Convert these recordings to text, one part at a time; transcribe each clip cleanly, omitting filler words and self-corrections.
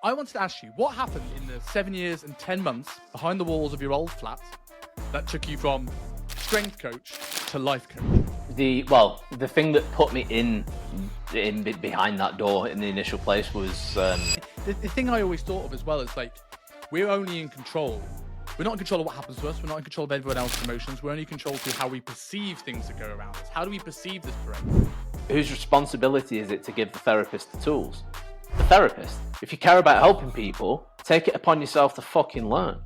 I wanted to ask you, what happened in the 7 years and 10 months behind the walls of your old flat that took you from strength coach to life coach? The thing that put me in behind that door in the initial place was The thing I always thought of as well is like, we're only in control. We're not in control of what happens to us. We're not in control of everyone else's emotions. We're only in control through how we perceive things that go around us. How do we perceive this terrain? whose responsibility is it to give the therapist the tools? The therapist. If you care about helping people, take it upon yourself to fucking learn.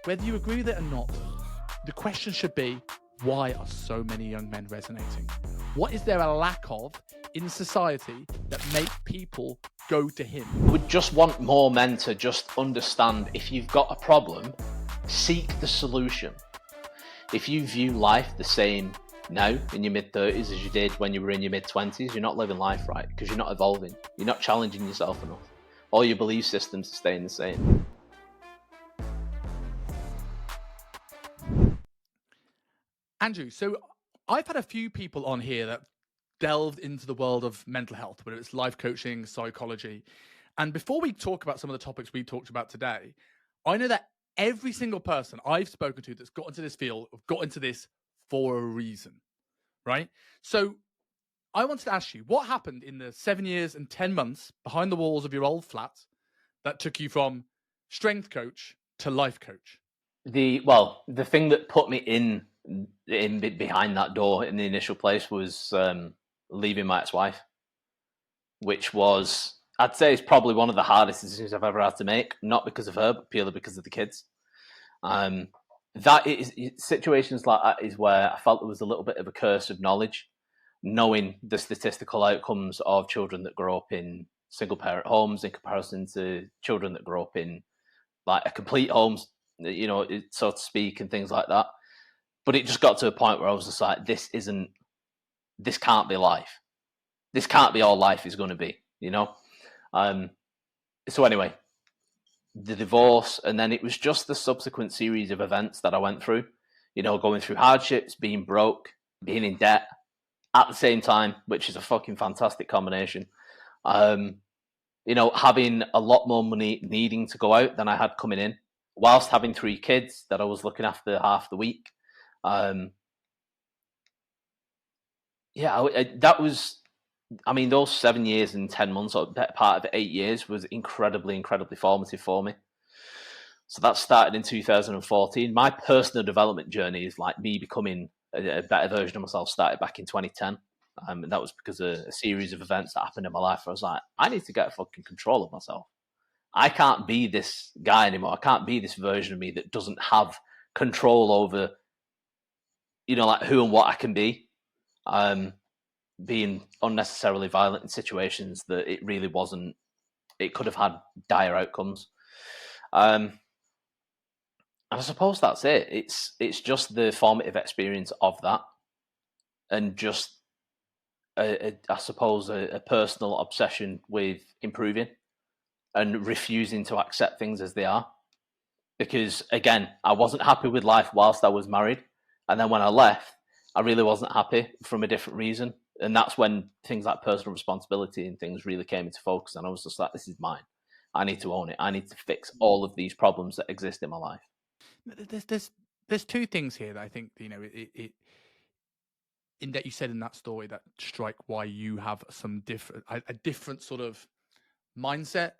Whether you agree with it or not, the question should be, why are so many young men resonating? What is there a lack of in society that make people go to him? I would just want more men to just understand, if you've got a problem, seek the solution. If you view life the same now in your mid-30s as you did when you were in your mid-20s, you're not living life right, because you're not evolving. You're not challenging yourself enough. All your belief systems are staying the same. Andrew, so I've had a few people on here that delved into the world of mental health, whether it's life coaching, psychology. And before we talk about some of the topics we talked about today, I know that every single person I've spoken to that's got into this field have got into this for a reason, right? So I wanted to ask you, what happened in the 7 years and 10 months behind the walls of your old flat that took you from strength coach to life coach? The thing that put me in behind that door in the initial place was leaving my ex-wife, which was, I'd say, is probably one of the hardest decisions I've ever had to make. Not because of her, but purely because of the kids. That is, situations like that is where I felt there was a little bit of a curse of knowledge, knowing the statistical outcomes of children that grow up in single parent homes in comparison to children that grow up in like a complete homes, you know, so to speak, and things like that. But it just got to a point where I was just like, this can't be life. This can't be all life is going to be, you know? So anyway, the divorce, and then it was just the subsequent series of events that I went through, you know, going through hardships, being broke, being in debt at the same time, which is a fucking fantastic combination. You know, having a lot more money needing to go out than I had coming in, whilst having 3 kids that I was looking after half the week. That was, I mean, those 7 years and 10 months, or part of 8 years, was incredibly, incredibly formative for me. So that started in 2014. My personal development journey is like me becoming a better version of myself started back in 2010. And that was because of a series of events that happened in my life where I was like, I need to get fucking control of myself. I can't be this guy anymore. I can't be this version of me that doesn't have control over, you know, like who and what I can be. Being unnecessarily violent in situations that it really wasn't, it could have had dire outcomes. And I suppose that's it. It's just the formative experience of that, and just I suppose a personal obsession with improving and refusing to accept things as they are. Because again, I wasn't happy with life whilst I was married, and then when I left, I really wasn't happy from a different reason. And that's when things like personal responsibility and things really came into focus. And I was just like, this is mine. I need to own it. I need to fix all of these problems that exist in my life. There's 2 things here that I think, you know, it in that you said in that story that strike why you have some a different sort of mindset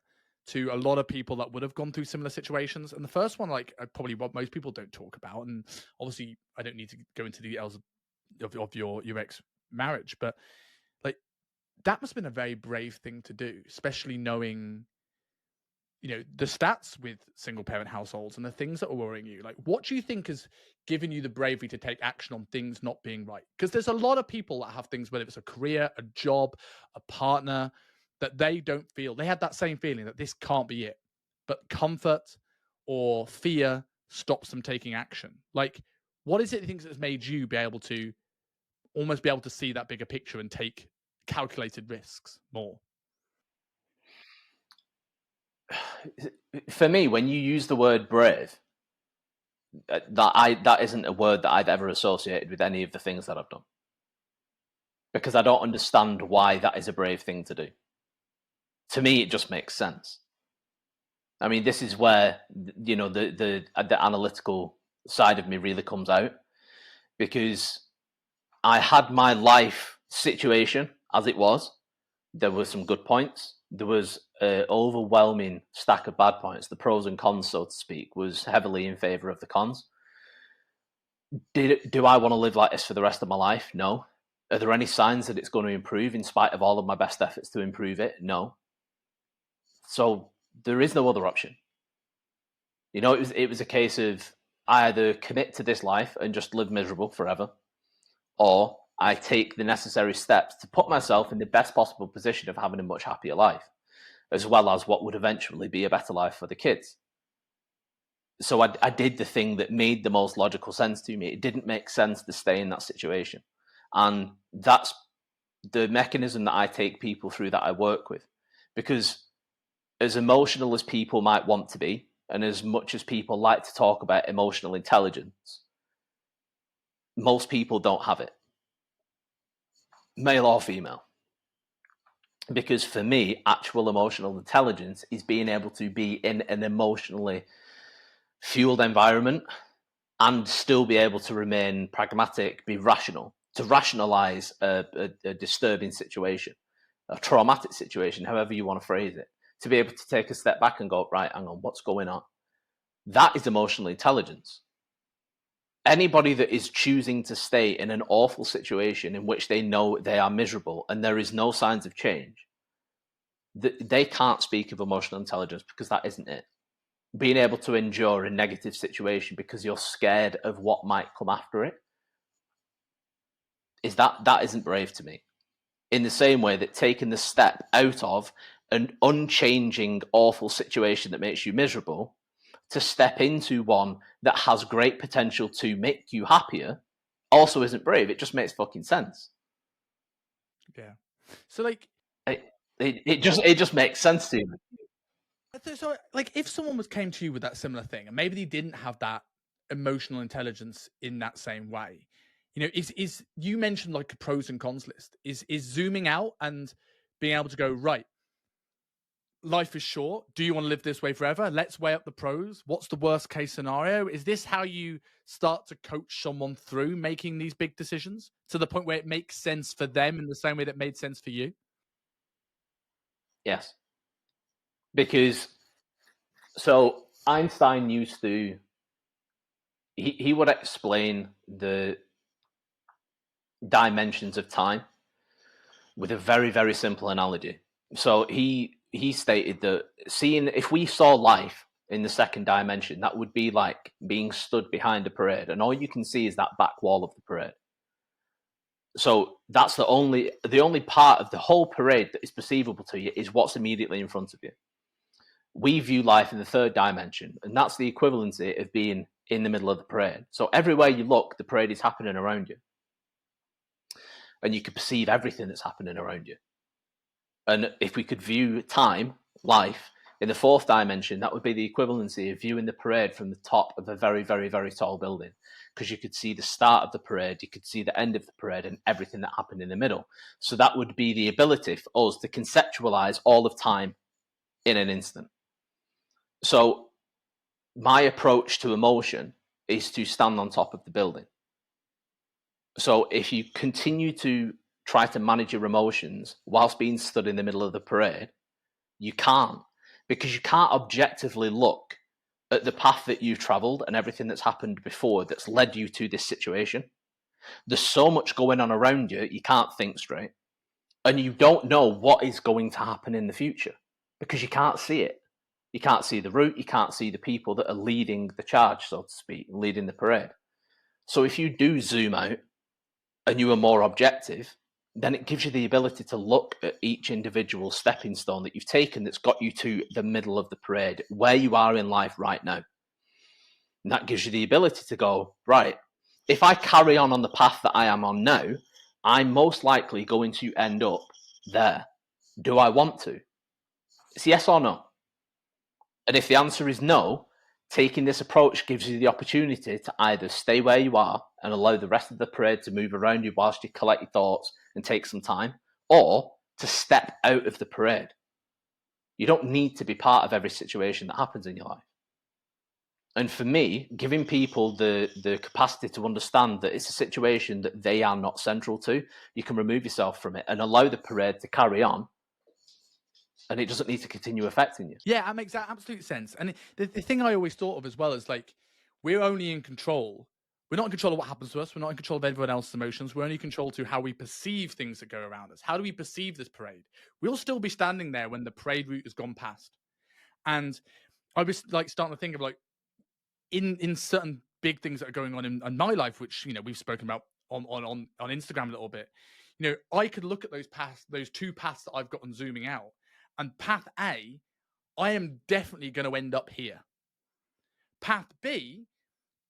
to a lot of people that would have gone through similar situations. And the first one, like, probably what most people don't talk about, and obviously I don't need to go into the details of your ex marriage, but like, that must have been a very brave thing to do, especially knowing, you know, the stats with single parent households and the things that are worrying you. Like, what do you think has given you the bravery to take action on things not being right? Because there's a lot of people that have things, whether it's a career, a job, a partner, that they don't feel, they had that same feeling that this can't be it, but comfort or fear stops them taking action. Like, what is it you think that has made you be able to almost be able to see that bigger picture and take calculated risks more? For me, when you use the word brave, that isn't a word that I've ever associated with any of the things that I've done, because I don't understand why that is a brave thing to do. To me, it just makes sense. I mean, this is where, you know, the analytical side of me really comes out, because I had my life situation as it was. There were some good points. There was an overwhelming stack of bad points. The pros and cons, so to speak, was heavily in favor of the cons. Do I want to live like this for the rest of my life? No. Are there any signs that it's going to improve in spite of all of my best efforts to improve it? No. So there is no other option. You know, it was a case of I either commit to this life and just live miserable forever, or I take the necessary steps to put myself in the best possible position of having a much happier life, as well as what would eventually be a better life for the kids. So I did the thing that made the most logical sense to me. It didn't make sense to stay in that situation. And that's the mechanism that I take people through, that I work with. Because as emotional as people might want to be, and as much as people like to talk about emotional intelligence, most people don't have it, male or female. Because for me, actual emotional intelligence is being able to be in an emotionally fueled environment and still be able to remain pragmatic, be rational, to rationalize a disturbing situation, a traumatic situation, however you want to phrase it, to be able to take a step back and go, right, hang on, what's going on? That is emotional intelligence. Anybody that is choosing to stay in an awful situation in which they know they are miserable and there is no signs of change, they can't speak of emotional intelligence, because that isn't it. Being able to endure a negative situation because you're scared of what might come after it, that isn't brave to me. In the same way that taking the step out of an unchanging, awful situation that makes you miserable to step into one that has great potential to make you happier also isn't brave. It just makes fucking sense. Yeah. So like it just makes sense to me. So, like, if someone came to you with that similar thing, and maybe they didn't have that emotional intelligence in that same way, you know, is you mentioned like a pros and cons list? Is zooming out and being able to go, right, life is short. Do you want to live this way forever? Let's weigh up the pros. What's the worst case scenario? Is this how you start to coach someone through making these big decisions to the point where it makes sense for them in the same way that made sense for you? Yes. Because so Einstein used to, he would explain the dimensions of time with a very, very simple analogy. So he stated that if we saw life in the second dimension, that would be like being stood behind a parade, and all you can see is that back wall of the parade. So that's the only part of the whole parade that is perceivable to you is what's immediately in front of you. We view life in the third dimension, and that's the equivalency of being in the middle of the parade. So everywhere you look, the parade is happening around you, and you can perceive everything that's happening around you. And if we could view time, life, in the fourth dimension, that would be the equivalency of viewing the parade from the top of a very, very, very tall building, because you could see the start of the parade, you could see the end of the parade, and everything that happened in the middle. So that would be the ability for us to conceptualize all of time in an instant. So my approach to emotion is to stand on top of the building. So if you continue to try to manage your emotions whilst being stood in the middle of the parade, you can't, because you can't objectively look at the path that you've traveled and everything that's happened before that's led you to this situation. There's so much going on around you, you can't think straight. And you don't know what is going to happen in the future because you can't see it. You can't see the route, you can't see the people that are leading the charge, so to speak, leading the parade. So if you do zoom out and you are more objective, then it gives you the ability to look at each individual stepping stone that you've taken that's got you to the middle of the parade, where you are in life right now. And that gives you the ability to go, right, if I carry on the path that I am on now, I'm most likely going to end up there. Do I want to? It's yes or no. And if the answer is no, taking this approach gives you the opportunity to either stay where you are and allow the rest of the parade to move around you whilst you collect your thoughts and take some time, or to step out of the parade. You don't need to be part of every situation that happens in your life. And for me, giving people the capacity to understand that it's a situation that they are not central to, you can remove yourself from it and allow the parade to carry on, and it doesn't need to continue affecting you. Yeah, that makes absolute sense. And the thing I always thought of as well is like, we're only in control. We're not in control of what happens to us. We're not in control of everyone else's emotions. We're only in control to how we perceive things that go around us. How do we perceive this parade? We'll still be standing there when the parade route has gone past. And I was like starting to think of like, in certain big things that are going on in my life, which, you know, we've spoken about on Instagram a little bit. You know, I could look at those two paths that I've got on zooming out, and path A, I am definitely going to end up here. Path B,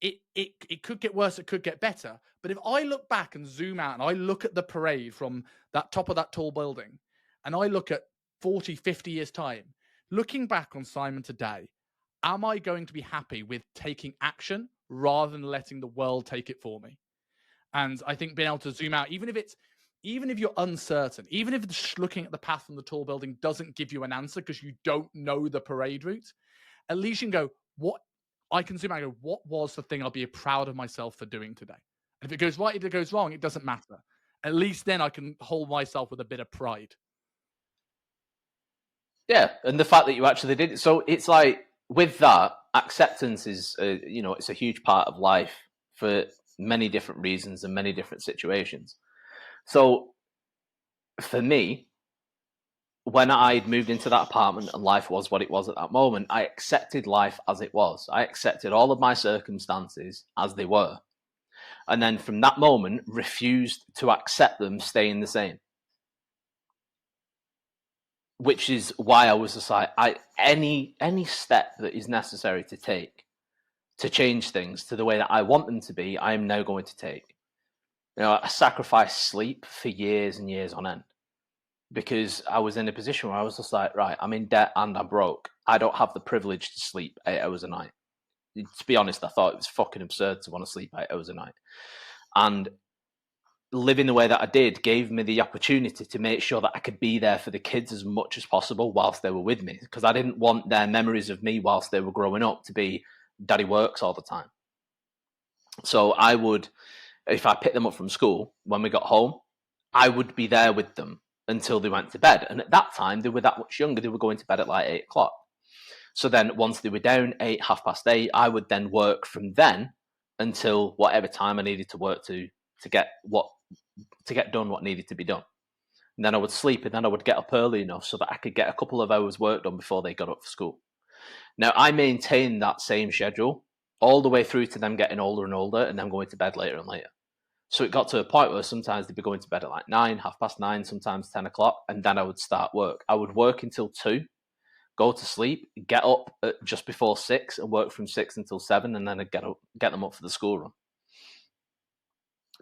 it could get worse, it could get better. But if I look back and zoom out and I look at the parade from that top of that tall building, and I look at 40, 50 years time, looking back on Simon today, am I going to be happy with taking action rather than letting the world take it for me? And I think being able to zoom out, even if you're uncertain, even if looking at the path from the tall building doesn't give you an answer because you don't know the parade route, at least you can go, I can zoom out and go, what was the thing I'll be proud of myself for doing today? And if it goes right, if it goes wrong, it doesn't matter. At least then I can hold myself with a bit of pride. Yeah, and the fact that you actually did it. So it's like, with that, acceptance is, it's a huge part of life for many different reasons and many different situations. So for me, when I'd moved into that apartment and life was what it was at that moment, I accepted life as it was. I accepted all of my circumstances as they were. And then from that moment, refused to accept them staying the same. Which is why I was just like, any step that is necessary to take to change things to the way that I want them to be, I am now going to take. You know, I sacrificed sleep for years and years on end because I was in a position where I was just like, right, I'm in debt and I'm broke. I don't have the privilege to sleep 8 hours a night. To be honest, I thought it was fucking absurd to want to sleep 8 hours a night. And living the way that I did gave me the opportunity to make sure that I could be there for the kids as much as possible whilst they were with me, because I didn't want their memories of me whilst they were growing up to be daddy works all the time. So I would, if I picked them up from school, when we got home, I would be there with them until they went to bed. And at that time, they were that much younger. They were going to bed at like 8 o'clock. So then once they were down 8, 8:30, I would then work from then until whatever time I needed to work to get done what needed to be done. And then I would sleep, and then I would get up early enough so that I could get a couple of hours work done before they got up for school. Now, I maintained that same schedule all the way through to them getting older and older and them going to bed later and later. So it got to a point where sometimes they'd be going to bed at like 9, 9:30, sometimes 10 o'clock, and then I would start work. I would work until 2, go to sleep, get up at just before 6 and work from 6 until 7, and then I'd get them up for the school run.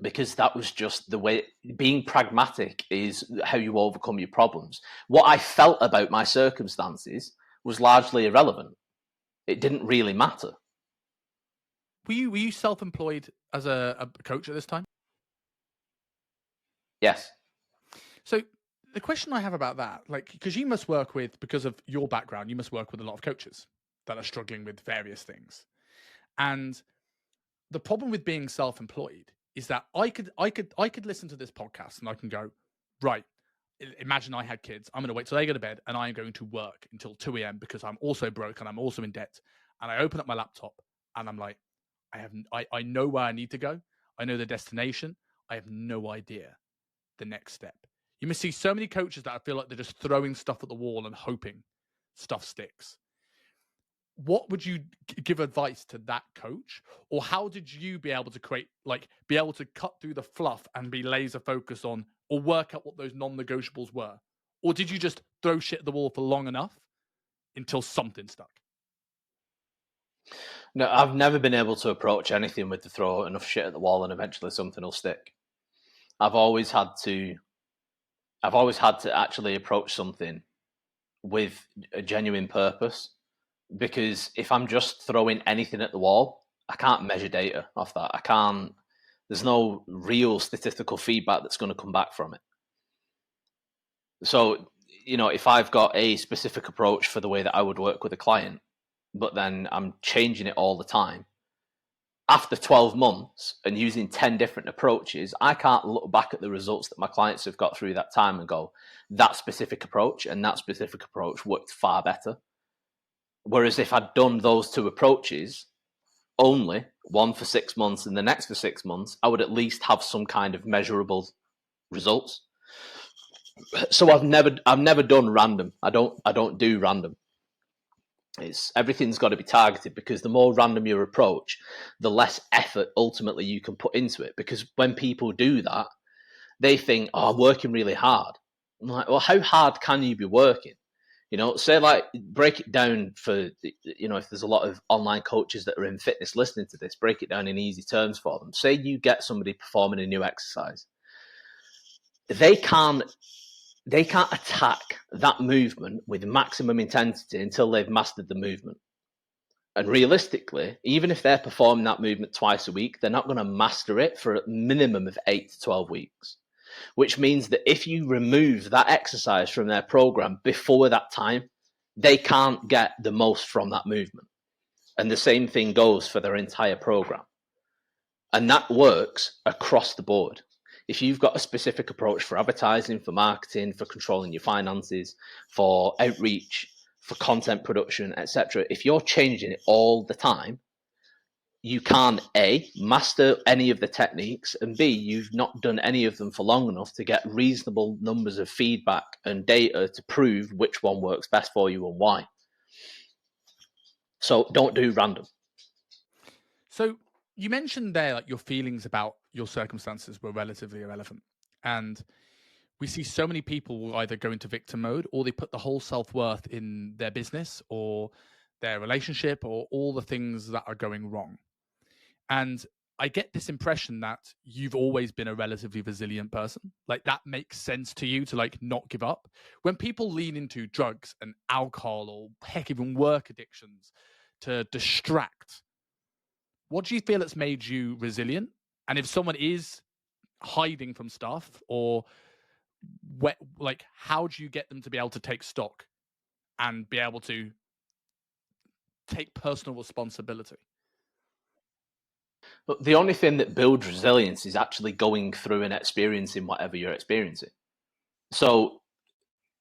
Because that was just the way. Being pragmatic is how you overcome your problems. What I felt about my circumstances was largely irrelevant. It didn't really matter. Were you self-employed as a coach at this time? Yes. So the question I have about that, like, because you must work with, because of your background, you must work with a lot of coaches that are struggling with various things. And the problem with being self-employed is that I could listen to this podcast and I can go, right, imagine I had kids. I'm going to wait till they go to bed and I'm going to work until 2 a.m. because I'm also broke and I'm also in debt. And I open up my laptop and I'm like, I know where I need to go. I know the destination. I have no idea the next step. You must see so many coaches that I feel like they're just throwing stuff at the wall and hoping stuff sticks. What would you give advice to that coach? Or how did you be able to be able to cut through the fluff and be laser focused on, or work out what those non-negotiables were? Or did you just throw shit at the wall for long enough until something stuck? No, I've never been able to approach anything with the throw enough shit at the wall and eventually something will stick. I've always had to actually approach something with a genuine purpose, because if I'm just throwing anything at the wall, I can't measure data off that. There's no real statistical feedback that's going to come back from it. So if I've got a specific approach for the way that I would work with a client, but then I'm changing it all the time, after 12 months and using 10 different approaches, I can't look back at the results that my clients have got through that time and go, that specific approach and that specific approach worked far better. Whereas if I'd done those two approaches, only one for 6 months and the next for 6 months, I would at least have some kind of measurable results. So I've never done random. I don't do random. Everything's got to be targeted, because the more random your approach, the less effort ultimately you can put into it. Because when people do that, they think, I'm working really hard. I'm like, well, how hard can you be working? Say like, break it down for, if there's a lot of online coaches that are in fitness listening to this, break it down in easy terms for them. Say you get somebody performing a new exercise. They can't attack that movement with maximum intensity until they've mastered the movement. And realistically, even if they're performing that movement twice a week, they're not going to master it for a minimum of 8 to 12 weeks. Which means that if you remove that exercise from their program before that time, they can't get the most from that movement. And the same thing goes for their entire program. And that works across the board. If you've got a specific approach for advertising, for marketing, for controlling your finances, for outreach, for content production, etc., if you're changing it all the time, you can't A, master any of the techniques, and B, you've not done any of them for long enough to get reasonable numbers of feedback and data to prove which one works best for you and why. So don't do random. So you mentioned there, like, your feelings about your circumstances were relatively irrelevant. And we see so many people will either go into victim mode, or they put the whole self-worth in their business or their relationship or all the things that are going wrong. And I get this impression that you've always been a relatively resilient person. Like, that makes sense to you to, like, not give up. When people lean into drugs and alcohol, or heck, even work addictions to distract, what do you feel has made you resilient? And if someone is hiding from stuff, or how do you get them to be able to take stock and be able to take personal responsibility? But the only thing that builds resilience is actually going through and experiencing whatever you're experiencing. So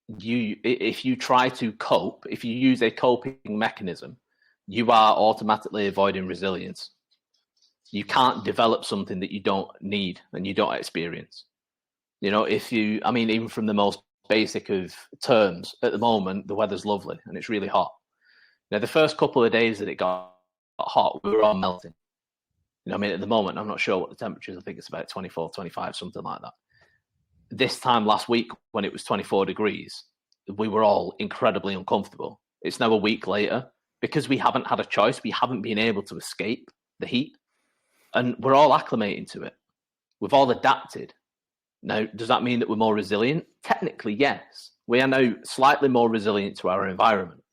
if you try to cope, if you use a coping mechanism, you are automatically avoiding resilience. You can't develop something that you don't need and you don't experience. Even from the most basic of terms, at the moment, the weather's lovely and it's really hot. Now, the first couple of days that it got hot, we were all melting. At the moment, I'm not sure what the temperature is. I think it's about 24, 25, something like that. This time last week, when it was 24 degrees, we were all incredibly uncomfortable. It's now a week later. Because we haven't had a choice, we haven't been able to escape the heat. And we're all acclimating to it. We've all adapted. Now, does that mean that we're more resilient? Technically, yes. We are now slightly more resilient to our environment.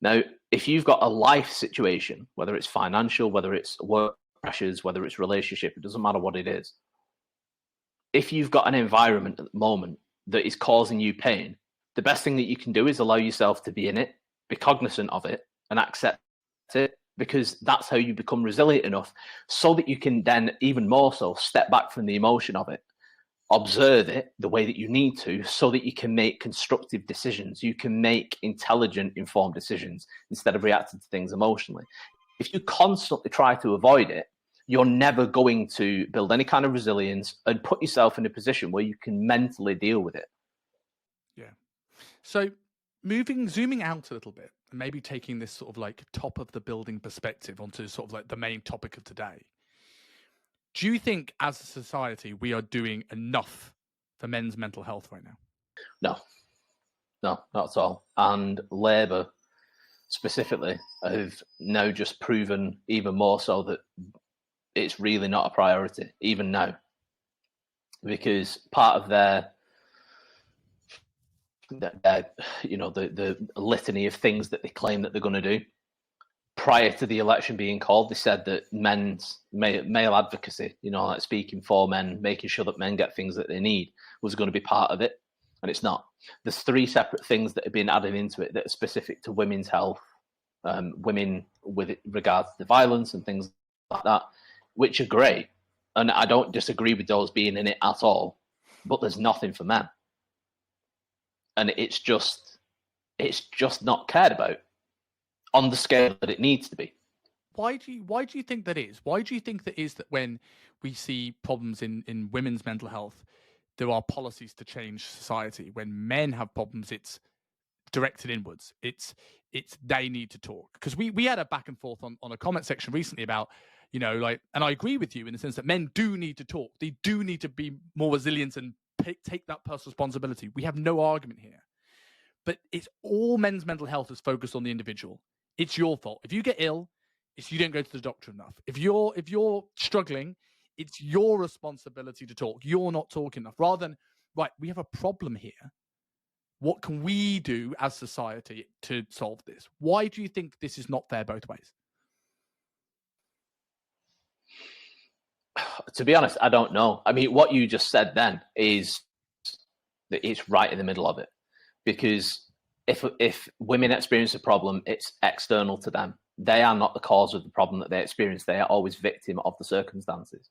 Now, if you've got a life situation, whether it's financial, whether it's work pressures, whether it's relationship, it doesn't matter what it is. If you've got an environment at the moment that is causing you pain, the best thing that you can do is allow yourself to be in it, be cognizant of it, and accept it, because that's how you become resilient enough so that you can then, even more so, step back from the emotion of it, observe it the way that you need to, so that you can make constructive decisions. You can make intelligent, informed decisions instead of reacting to things emotionally. If you constantly try to avoid it, you're never going to build any kind of resilience and put yourself in a position where you can mentally deal with it. Yeah. So zooming out a little bit, and maybe taking this sort of like top of the building perspective onto sort of like the main topic of today. Do you think as a society we are doing enough for men's mental health right now? No, not at all. And Labour specifically have now just proven even more so that it's really not a priority, even now. Because part of the litany of things that they claim that they're going to do, prior to the election being called, they said that men's male advocacy, like speaking for men, making sure that men get things that they need, was going to be part of it. and it's not. There's 3 separate things that have been added into it that are specific to women's health, women with regards to violence and things like that, which are great. And I don't disagree with those being in it at all, but there's nothing for men. And it's just not cared about on the scale that it needs to be. Why do you think that is? Why do you think that is that when we see problems in women's mental health, there are policies to change society? When men have problems, it's directed inwards. It's they need to talk. Because we had a back and forth on a comment section recently about, and I agree with you in the sense that men do need to talk. They do need to be more resilient and take that personal responsibility. We have no argument here. But it's all men's mental health is focused on the individual. It's your fault. If you get ill, it's you don't go to the doctor enough. If you're struggling, it's your responsibility to talk. You're not talking enough. Rather than, right, we have a problem here. What can we do as society to solve this? Why do you think this is not fair both ways? To be honest, I don't know. I mean, what you just said then is that it's right in the middle of it. Because if women experience a problem, it's external to them. They are not the cause of the problem that they experience. They are always victim of the circumstances.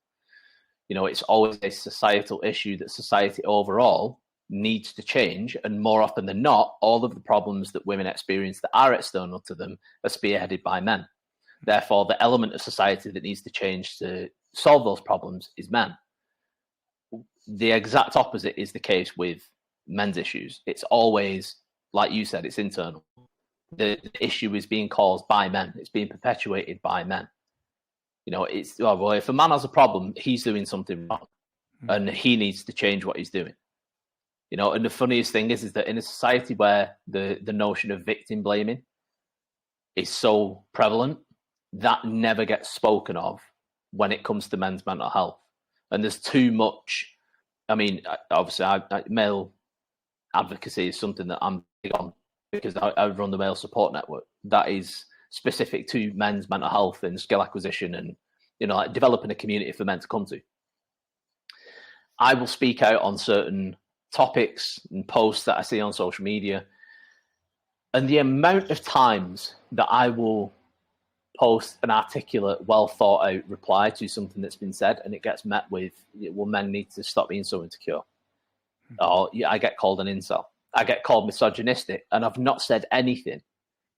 It's always a societal issue that society overall needs to change. And more often than not, all of the problems that women experience that are external to them are spearheaded by men. Therefore, the element of society that needs to change to solve those problems is men. The exact opposite is the case with men's issues. It's always, like you said, it's internal. The issue is being caused by men. It's being perpetuated by men. If a man has a problem, he's doing something wrong, and he needs to change what he's doing. And the funniest thing is that in a society where the notion of victim blaming is so prevalent, that never gets spoken of when it comes to men's mental health. And there's too much. I mean, obviously, male advocacy is something that I'm big on because I run the male support network that is specific to men's mental health and skill acquisition and, like developing a community for men to come to. I will speak out on certain topics and posts that I see on social media. And the amount of times that I will post an articulate, well thought out reply to something that's been said and it gets met with, well, men need to stop being so insecure. Or I get called an incel. I get called misogynistic, and I've not said anything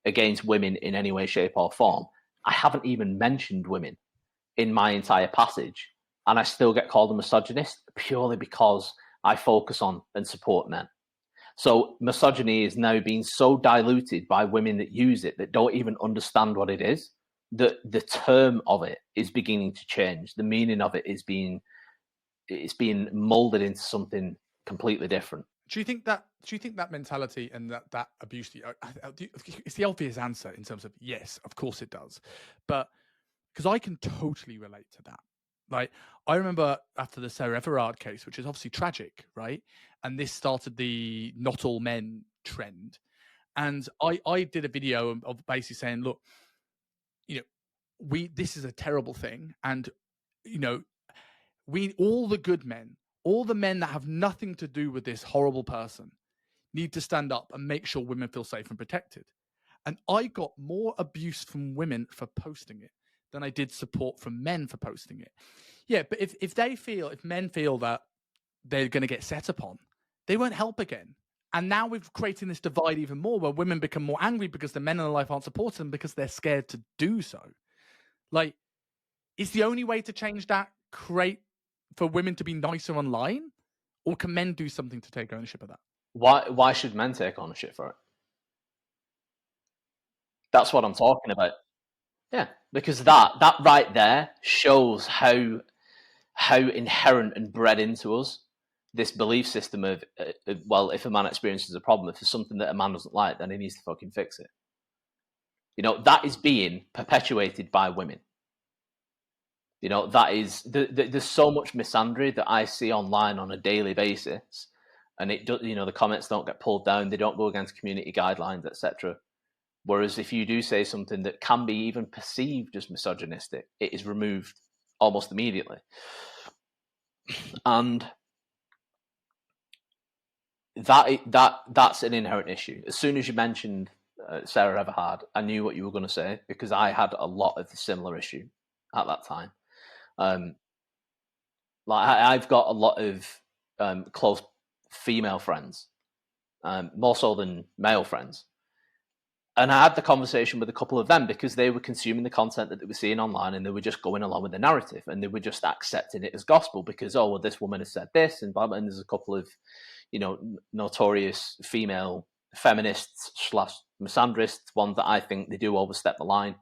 against women in any way, shape, or form. I haven't even mentioned women in my entire passage, and I still get called a misogynist purely because I focus on and support men. So misogyny is now being so diluted by women that use it that don't even understand what it is, that the term of it is beginning to change. The meaning of it is being molded into something completely different. Do you think that mentality and that abuse? It's the obvious answer in terms of yes, of course it does, but because I can totally relate to that. Like I remember after the Sarah Everard case, which is obviously tragic, right? And this started the not all men trend, and I did a video of basically saying, look, this is a terrible thing, and we all the good men. All the men that have nothing to do with this horrible person need to stand up and make sure women feel safe and protected. And I got more abuse from women for posting it than I did support from men for posting it. Yeah, but if men feel that they're going to get set upon, they won't help again. And now we're creating this divide even more where women become more angry because the men in their life aren't supporting them because they're scared to do so. Like, is the only way to change that for women to be nicer online, or can men do something to take ownership of that? Why should men take ownership for it? That's what I'm talking about. Yeah, because that right there shows how inherent and bred into us this belief system of well, if a man experiences a problem, if there's something that a man doesn't like, then he needs to fucking fix it. That is being perpetuated by women. That is there's so much misandry that I see online on a daily basis, and it does. The comments don't get pulled down; they don't go against community guidelines, etc. Whereas if you do say something that can be even perceived as misogynistic, it is removed almost immediately. And that's an inherent issue. As soon as you mentioned Sarah Everhard, I knew what you were going to say because I had a lot of the similar issue at that time. Like I've got a lot of close female friends, more so than male friends. And I had the conversation with a couple of them because they were consuming the content that they were seeing online and they were just going along with the narrative and they were just accepting it as gospel because, oh, well, this woman has said this and blah, blah, and there's a couple of, notorious female feminists / misandrists, ones that I think they do overstep the line.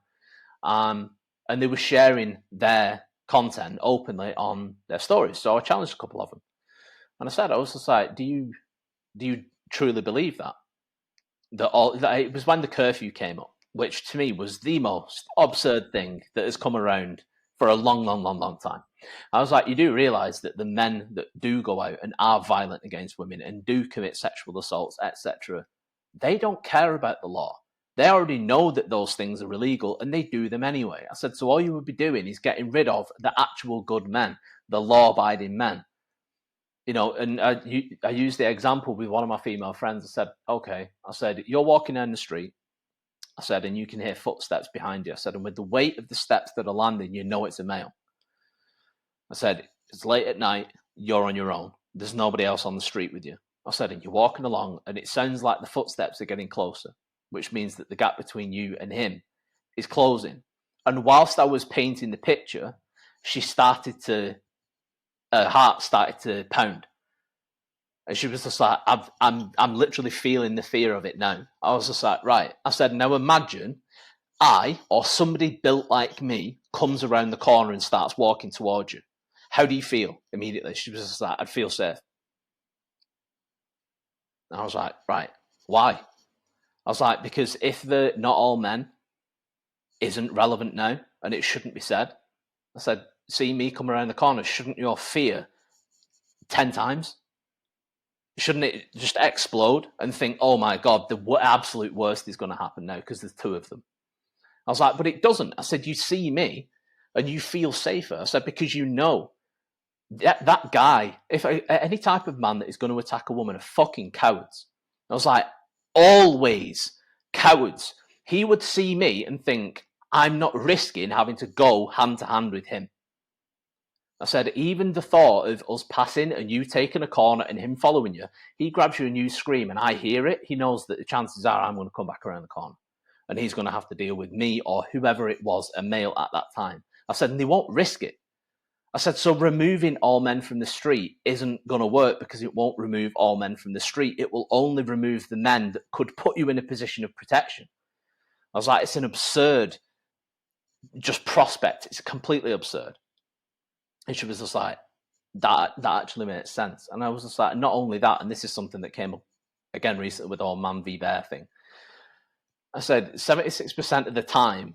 And they were sharing their content openly on their stories. So I challenged a couple of them. And I was just like, do you truly believe that? That it was when the curfew came up, which to me was the most absurd thing that has come around for a long, long, long, long time. I was like, you do realize that the men that do go out and are violent against women and do commit sexual assaults, etc., they don't care about the law. They already know that those things are illegal and they do them anyway. I said, so all you would be doing is getting rid of the actual good men, the law-abiding men. And I used the example with one of my female friends. I said, okay, you're walking down the street. I said, and you can hear footsteps behind you. I said, and with the weight of the steps that are landing, you know it's a male. I said, it's late at night. You're on your own. There's nobody else on the street with you. I said, and you're walking along, and it sounds like the footsteps are getting closer, which means that the gap between you and him is closing. And whilst I was painting the picture, her heart started to pound. And she was just like, I'm literally feeling the fear of it now. I was just like, right. I said, now imagine I or somebody built like me comes around the corner and starts walking towards you. How do you feel immediately? She was just like, I'd feel safe. And I was like, right. Why? I was like, because if the not all men isn't relevant now and it shouldn't be said, I said, see me come around the corner, shouldn't your fear 10 times? Shouldn't it just explode and think, oh my God, the absolute worst is going to happen now because there's two of them? I was like, but it doesn't. I said, you see me and you feel safer. I said, because you know that guy, if any type of man that is going to attack a woman are fucking cowards. I was like, always cowards. He would see me and think, I'm not risking having to go hand to hand with him. I said, even the thought of us passing and you taking a corner and him following you, he grabs you and you scream and I hear it, he knows that the chances are I'm going to come back around the corner and he's going to have to deal with me or whoever it was, a male at that time. I said, and they won't risk it. I said, so removing all men from the street isn't going to work because it won't remove all men from the street. It will only remove the men that could put you in a position of protection. I was like, it's an absurd just prospect. It's completely absurd. And she was just like, that actually makes sense. And I was just like, not only that, and this is something that came up again recently with the whole man v bear thing. I said 76% of the time,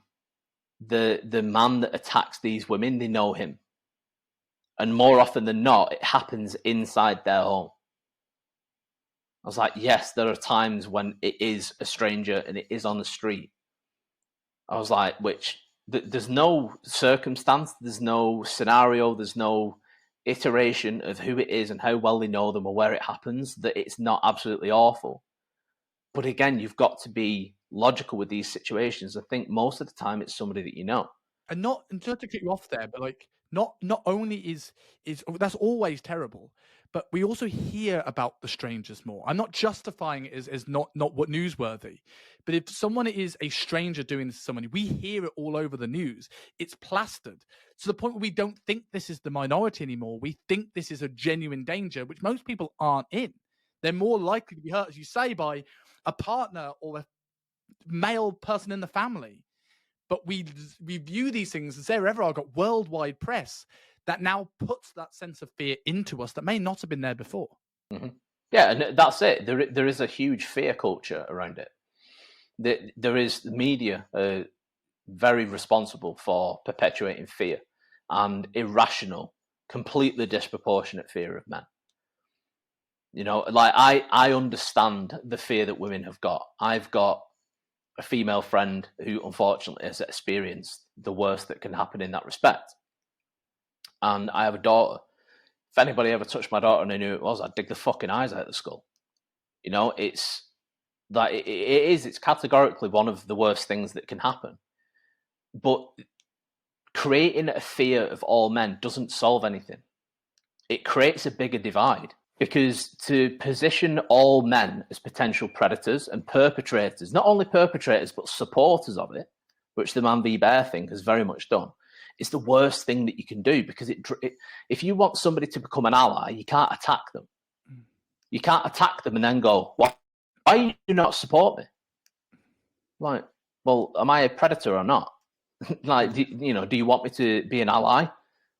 the man that attacks these women, they know him. And more often than not, it happens inside their home. I was like, yes, there are times when it is a stranger and it is on the street. I was like, there's no circumstance, there's no scenario, there's no iteration of who it is and how well they know them or where it happens, that it's not absolutely awful. But again, you've got to be logical with these situations. I think most of the time it's somebody that you know. And just to cut you off there, but like not only is that's always terrible, but we also hear about the strangers more. I'm not justifying it as not what newsworthy, but if someone is a stranger doing this to someone, we hear it all over the news. It's plastered to the point where we don't think this is the minority anymore. We think this is a genuine danger, which most people aren't in. They're more likely to be hurt, as you say, by a partner or a male person in the family. But we view these things, and Sarah Everard got worldwide press that now puts that sense of fear into us that may not have been there before. Mm-hmm. Yeah, and that's it. There is a huge fear culture around it. There is the media very responsible for perpetuating fear and irrational, completely disproportionate fear of men. Like I understand the fear that women have got. I've got a female friend who unfortunately has experienced the worst that can happen in that respect. And I have a daughter. If anybody ever touched my daughter and I knew it was, I'd dig the fucking eyes out of the skull. You know, it's like it's categorically one of the worst things that can happen. But creating a fear of all men doesn't solve anything. It creates a bigger divide, because to position all men as potential predators and perpetrators, not only perpetrators but supporters of it, which the Man v Bear thing has very much done, is the worst thing that you can do, because if you want somebody to become an ally, you can't attack them. You can't attack them and then go, why do you not support me? Like, well, am I a predator or not? Like, do you want me to be an ally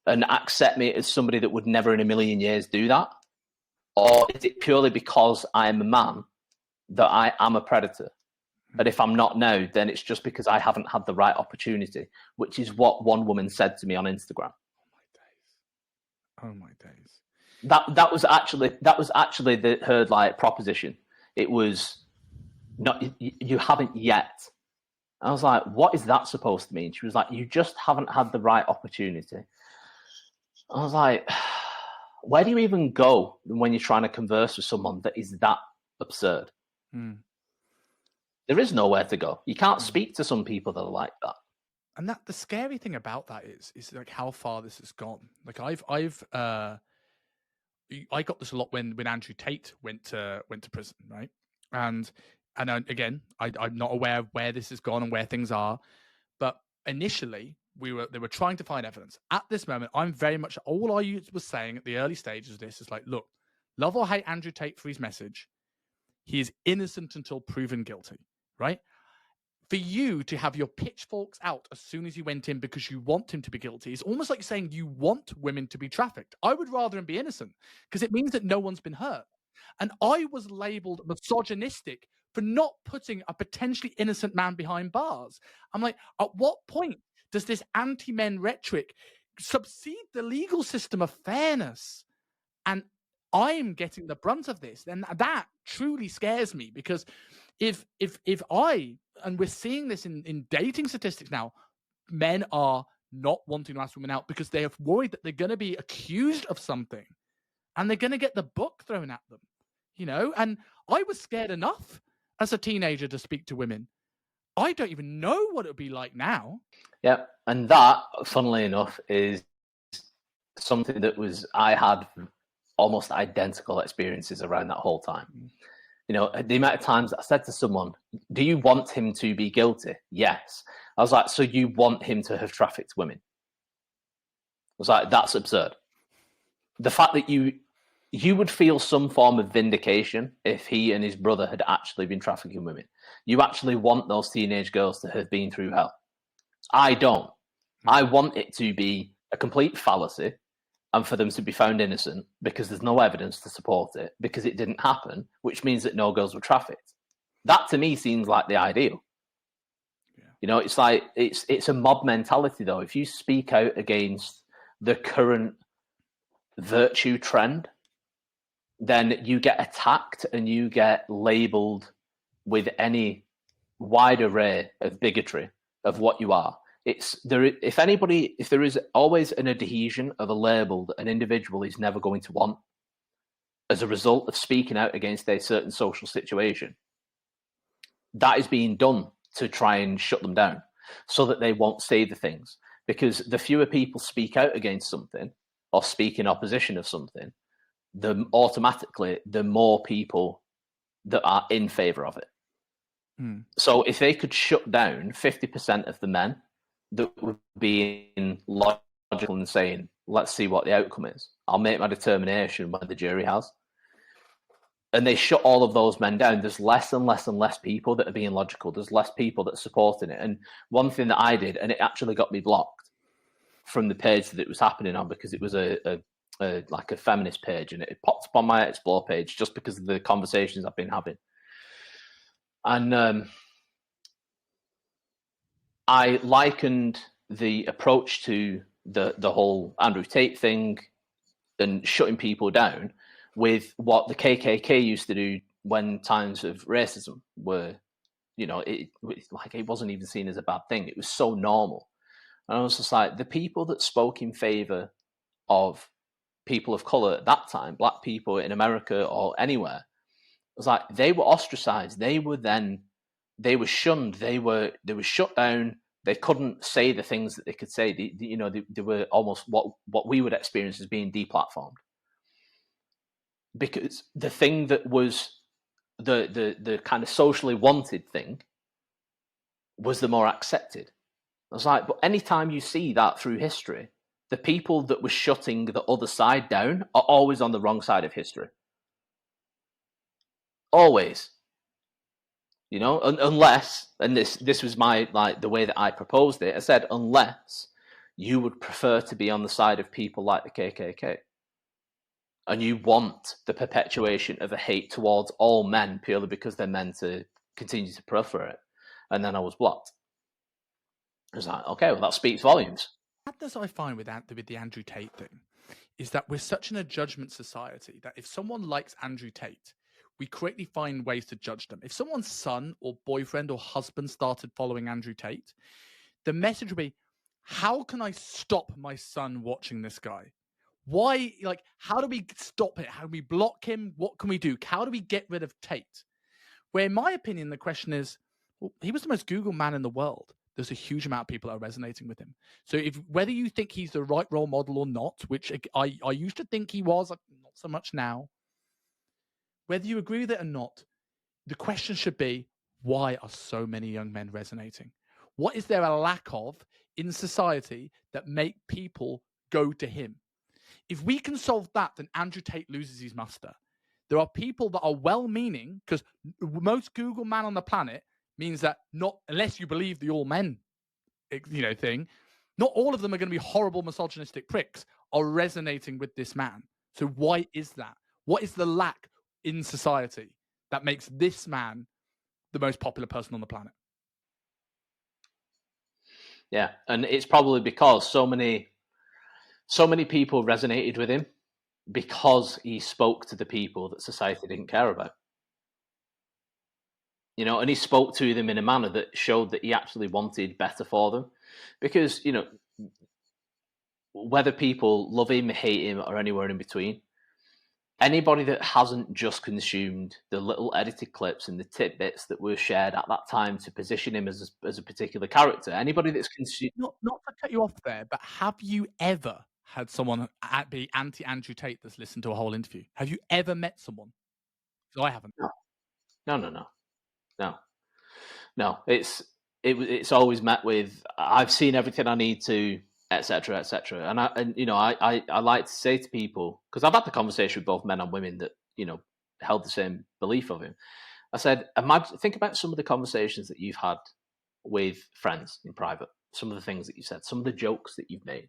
and accept me as somebody that would never in a million years do that? Or is it purely because I am a man that I am a predator? And if I'm not now, then it's just because I haven't had the right opportunity, which is what one woman said to me on Instagram. Oh my days. That was actually her like proposition. It was, not, you haven't yet. I was like, what is that supposed to mean? She was like, you just haven't had the right opportunity. I was like, where do you even go when you're trying to converse with someone that is that absurd? There is nowhere to go. You can't speak to some people that are like that. And the scary thing about that is like how far this has gone. Like I got this a lot when Andrew Tate went to prison, right? And again, I'm not aware of where this has gone and where things are, but initially they were trying to find evidence. At this moment, I'm very much, all I was saying at the early stages of this is like, look, love or hate Andrew Tate for his message, he is innocent until proven guilty, right? For you to have your pitchforks out as soon as he went in because you want him to be guilty is almost like saying you want women to be trafficked. I would rather him be innocent, because it means that no one's been hurt. And I was labeled misogynistic for not putting a potentially innocent man behind bars. I'm like, at what point does this anti-men rhetoric subsede the legal system of fairness? And I'm getting the brunt of this. Then that truly scares me, because if and we're seeing this in dating statistics now, men are not wanting to ask women out because they are worried that they're going to be accused of something and they're going to get the book thrown at them, and I was scared enough as a teenager to speak to women. I don't even know what it would be like now. Yeah, and that, funnily enough, is something that I had almost identical experiences around that whole time. The amount of times that I said to someone, do you want him to be guilty? Yes. I was like, so you want him to have trafficked women? I was like, that's absurd. The fact that you would feel some form of vindication if he and his brother had actually been trafficking women. You actually want those teenage girls to have been through hell. I don't. I want it to be a complete fallacy and for them to be found innocent because there's no evidence to support it, because it didn't happen, which means that no girls were trafficked. That to me seems like the ideal. Yeah. It's like it's a mob mentality though. If you speak out against the current virtue trend, then you get attacked and you get labeled with any wide array of bigotry of what you are. If there is always an adhesion of a label that an individual is never going to want as a result of speaking out against a certain social situation, that is being done to try and shut them down so that they won't say the things. Because the fewer people speak out against something or speak in opposition of something, automatically the more people that are in favor of it. So if they could shut down 50% of the men that would be logical and saying, let's see what the outcome is, I'll make my determination when the jury has, and they shut all of those men down, there's less and less and less people that are being logical. There's less people that are supporting it. And one thing that I did, and it actually got me blocked from the page that it was happening on, because it was like a feminist page, and it popped up on my explore page just because of the conversations I've been having. And I likened the approach to the whole Andrew Tate thing and shutting people down with what the KKK used to do when times of racism were, it wasn't even seen as a bad thing. It was so normal. And I was just like, the people that spoke in favor of people of color at that time, black people in America or anywhere, was like, they were ostracized. They were shunned. They were shut down. They couldn't say the things that they could say. They were almost what we would experience as being deplatformed. Because the thing that was the kind of socially wanted thing was the more accepted. I was like, but anytime you see that through history, the people that were shutting the other side down are always on the wrong side of history. Always. Unless, and this was my, like, the way that I proposed it, I said, unless you would prefer to be on the side of people like the KKK, and you want the perpetuation of a hate towards all men purely because they're meant to continue to proliferate. And then I was blocked. I was like, okay, well, that speaks volumes. Madness I find with the Andrew Tate thing is that we're such in a judgment society that if someone likes Andrew Tate, we correctly find ways to judge them. If someone's son or boyfriend or husband started following Andrew Tate, the message would be, how can I stop my son watching this guy? Why, like, how do we stop it? How do we block him? What can we do? How do we get rid of Tate? Where, in my opinion, the question is, well, he was the most Googled man in the world. There's a huge amount of people that are resonating with him. So whether you think he's the right role model or not, which I used to think he was, not so much now, whether you agree with it or not, the question should be, why are so many young men resonating? What is there a lack of in society that make people go to him? If we can solve that, then Andrew Tate loses his muster. There are people that are well-meaning, because most Google man on the planet means that not, unless you believe the all men, thing, not all of them are going to be horrible misogynistic pricks, are resonating with this man. So why is that? What is the lack in society that makes this man the most popular person on the planet? Yeah, and it's probably because so many people resonated with him because he spoke to the people that society didn't care about. And he spoke to them in a manner that showed that he actually wanted better for them. Because, whether people love him, hate him, or anywhere in between, anybody that hasn't just consumed the little edited clips and the tidbits that were shared at that time to position him as a particular character, anybody that's consumed... Not to cut you off there, but have you ever had someone be anti-Andrew Tate that's listened to a whole interview? Have you ever met someone? Because I haven't. No. It's always met with, I've seen everything I need to, etc., etc. And I like to say to people, because I've had the conversation with both men and women that held the same belief of him. I said, think about some of the conversations that you've had with friends in private, some of the things that you said, some of the jokes that you've made,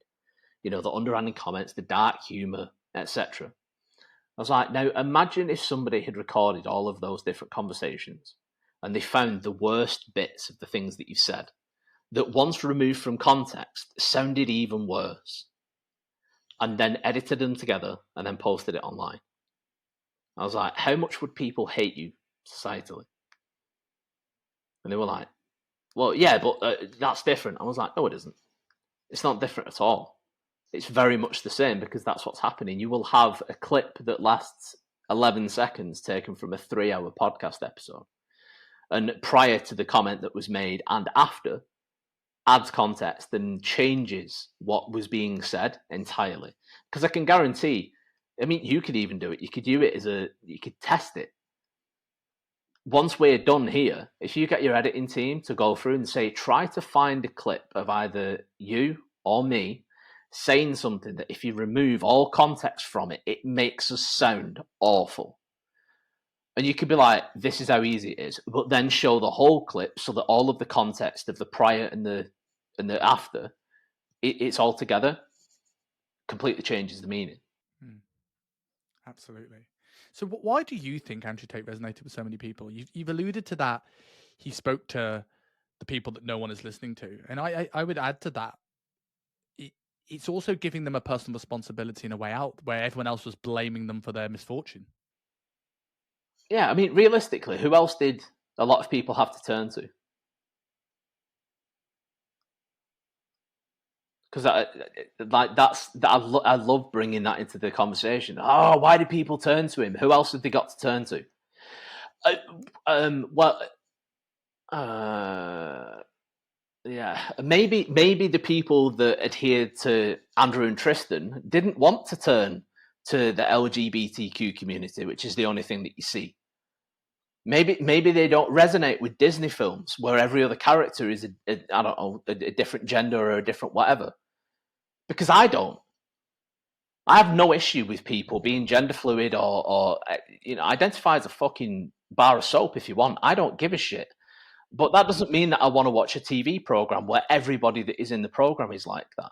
the underhanded comments, the dark humor, etc. I was like, now imagine if somebody had recorded all of those different conversations and they found the worst bits of the things that you've said that, once removed from context, sounded even worse, and then edited them together and then posted it online. I was like, how much would people hate you societally? And they were like, well, yeah, but that's different. I was like, no, it isn't. It's not different at all. It's very much the same, because that's what's happening. You will have a clip that lasts 11 seconds taken from a 3-hour podcast episode. And prior to the comment that was made and after, adds context and changes what was being said entirely. Because I can guarantee, you could even do it. You could do it you could test it. Once we're done here, if you get your editing team to go through and say, try to find a clip of either you or me saying something that, if you remove all context from it, it makes us sound awful. And you could be like, this is how easy it is, but then show the whole clip so that all of the context of the prior and the after, it's all together, completely changes the meaning. Absolutely. So why do you think Andrew Tate resonated with so many people? You've alluded to that. He spoke to the people that no one is listening to. And I would add to that, it's also giving them a personal responsibility in a way out, where everyone else was blaming them for their misfortune. Yeah, realistically, who else did a lot of people have to turn to? Because I love bringing that into the conversation. Oh, why did people turn to him? Who else have they got to turn to? Well, yeah, maybe the people that adhered to Andrew and Tristan didn't want to turn to the LGBTQ community, which is the only thing that you see. Maybe they don't resonate with Disney films where every other character is I don't know, a different gender or a different whatever. Because I don't. I have no issue with people being gender fluid or identify as a fucking bar of soap if you want. I don't give a shit. But that doesn't mean that I want to watch a TV program where everybody that is in the program is like that.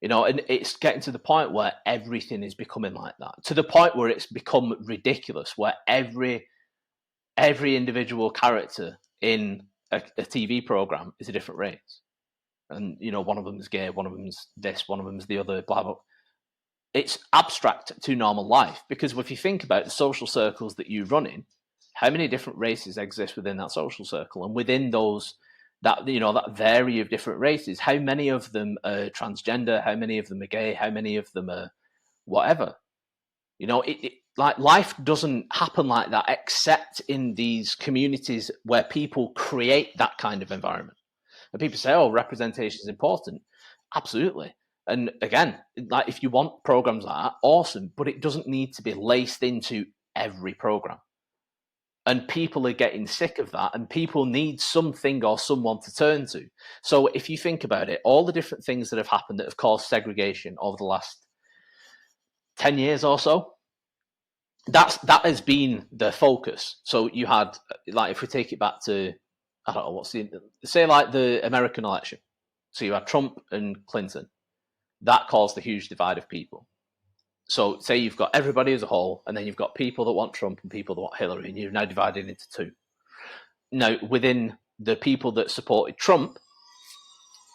And it's getting to the point where everything is becoming like that. To the point where it's become ridiculous, where every individual character in a TV program is a different race. And, one of them is gay, one of them's this, one of them's the other, blah, blah. It's abstract to normal life, because if you think about the social circles that you run in, how many different races exist within that social circle? And within those, that vary of different races, how many of them are transgender? How many of them are gay? How many of them are whatever? Like, life doesn't happen like that, except in these communities where people create that kind of environment. And people say, "Oh, representation is important." Absolutely. And again, like, if you want programs like that, awesome, but it doesn't need to be laced into every program. And people are getting sick of that, and people need something or someone to turn to. So if you think about it, all the different things that have happened that have caused segregation over the last 10 years or so, that has been the focus. So you had, like, if we take it back to, I don't know, say like the American election. So you had Trump and Clinton. That caused a huge divide of people. So say you've got everybody as a whole, and then you've got people that want Trump and people that want Hillary, and you've now divided into two. Now, within the people that supported Trump,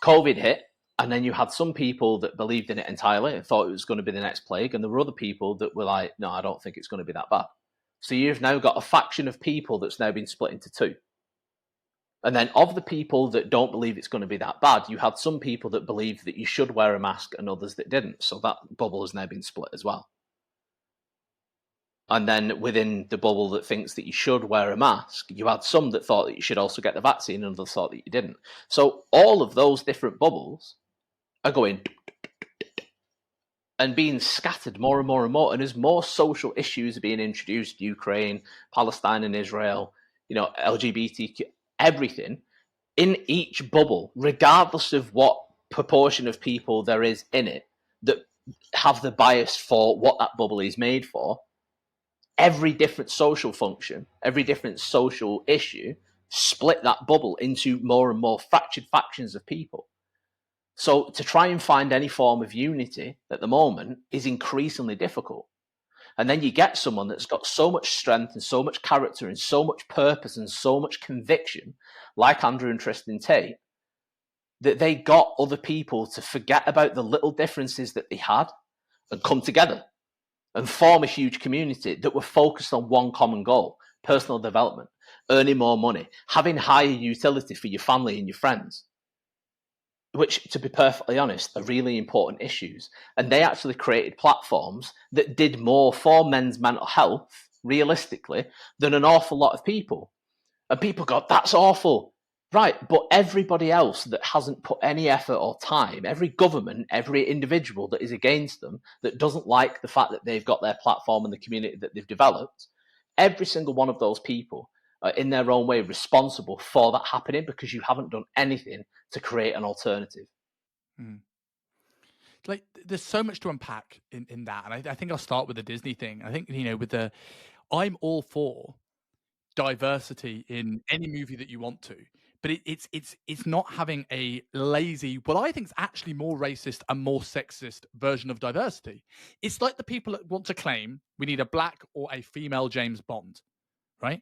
COVID hit, and then you had some people that believed in it entirely and thought it was going to be the next plague, and there were other people that were like, no, I don't think it's going to be that bad. So you've now got a faction of people that's now been split into two. And then of the people that don't believe it's going to be that bad, you had some people that believe that you should wear a mask and others that didn't. So that bubble has now been split as well. And then within the bubble that thinks that you should wear a mask, you had some that thought that you should also get the vaccine and others thought that you didn't. So all of those different bubbles are going and being scattered more and more and more. And as more social issues are being introduced, Ukraine, Palestine and Israel, LGBTQ, everything, in each bubble, regardless of what proportion of people there is in it that have the bias for what that bubble is made for, every different social function, every different social issue split that bubble into more and more fractured factions of people. So to try and find any form of unity at the moment is increasingly difficult. And then you get someone that's got so much strength and so much character and so much purpose and so much conviction, like Andrew and Tristan Tate, that they got other people to forget about the little differences that they had and come together and form a huge community that were focused on one common goal: personal development, earning more money, having higher utility for your family and your friends, which, to be perfectly honest, are really important issues. And they actually created platforms that did more for men's mental health, realistically, than an awful lot of people. And people go, that's awful. Right, but everybody else that hasn't put any effort or time, every government, every individual that is against them, that doesn't like the fact that they've got their platform and the community that they've developed, every single one of those people are in their own way responsible for that happening, because you haven't done anything to create an alternative. Like, there's so much to unpack in that. And I think I'll start with the Disney thing. I think, I'm all for diversity in any movie that you want to, but it's not having a lazy, what I think is actually more racist and more sexist version of diversity. It's like the people that want to claim we need a black or a female James Bond, right?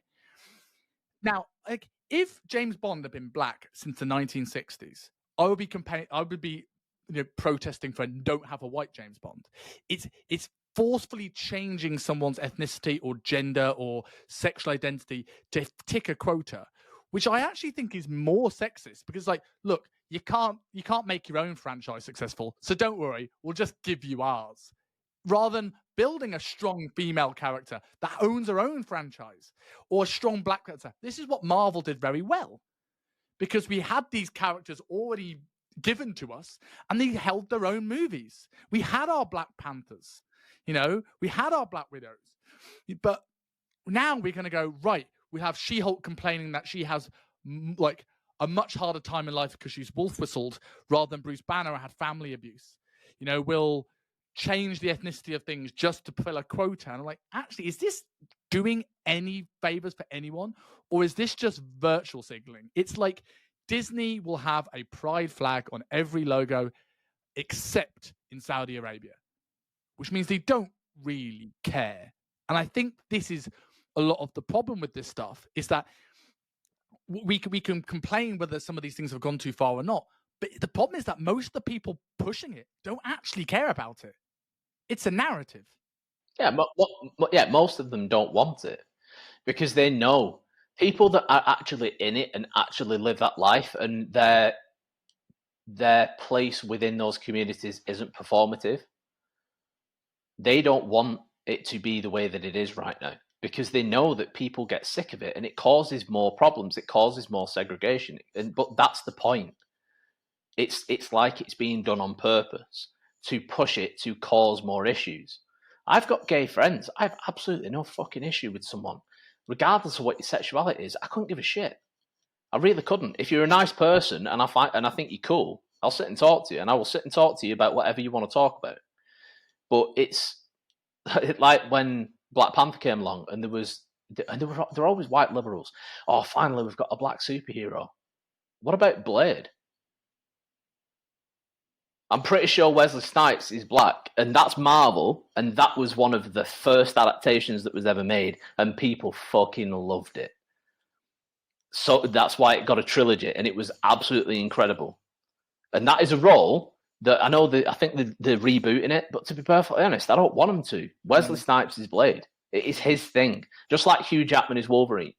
Now, like, if James Bond had been black since the 1960s, I would be protesting for don't have a white James Bond. It's forcefully changing someone's ethnicity or gender or sexual identity to tick a quota, which I actually think is more sexist, because, like, look, you can't make your own franchise successful, so don't worry, we'll just give you ours, rather than building a strong female character that owns her own franchise, or a strong black character. This is what Marvel did very well, because we had these characters already given to us and they held their own movies. We had our Black Panthers, we had our Black Widows, but now we're going to go, right, we have She-Hulk complaining that she has like a much harder time in life because she's wolf whistled, rather than Bruce Banner had family abuse. We'll change the ethnicity of things just to fill a quota. And I'm like, actually, is this doing any favors for anyone? Or is this just virtual signaling? It's like Disney will have a pride flag on every logo except in Saudi Arabia, which means they don't really care. And I think this is a lot of the problem with this stuff, is that we can complain whether some of these things have gone too far or not. But the problem is that most of the people pushing it don't actually care about it. It's a narrative. Yeah, most of them don't want it because they know people that are actually in it and actually live that life, and their place within those communities isn't performative. They don't want it to be the way that it is right now because they know that people get sick of it and it causes more problems. It causes more segregation. But that's the point. It's like it's being done on purpose to push it to cause more issues. I've got gay friends. I have absolutely no fucking issue with someone, regardless of what your sexuality is. I couldn't give a shit. I really couldn't. If you're a nice person and I think you're cool, I'll sit and talk to you, and I will sit and talk to you about whatever you want to talk about. But it's like when Black Panther came along, and there were always white liberals. Oh, finally we've got a black superhero. What about Blade? I'm pretty sure Wesley Snipes is black, and that's Marvel, and that was one of the first adaptations that was ever made, and people fucking loved it. So that's why it got a trilogy, and it was absolutely incredible. And that is a role that I think they're rebooting it, but to be perfectly honest, I don't want them to. Wesley Snipes is Blade. It is his thing, just like Hugh Jackman is Wolverine.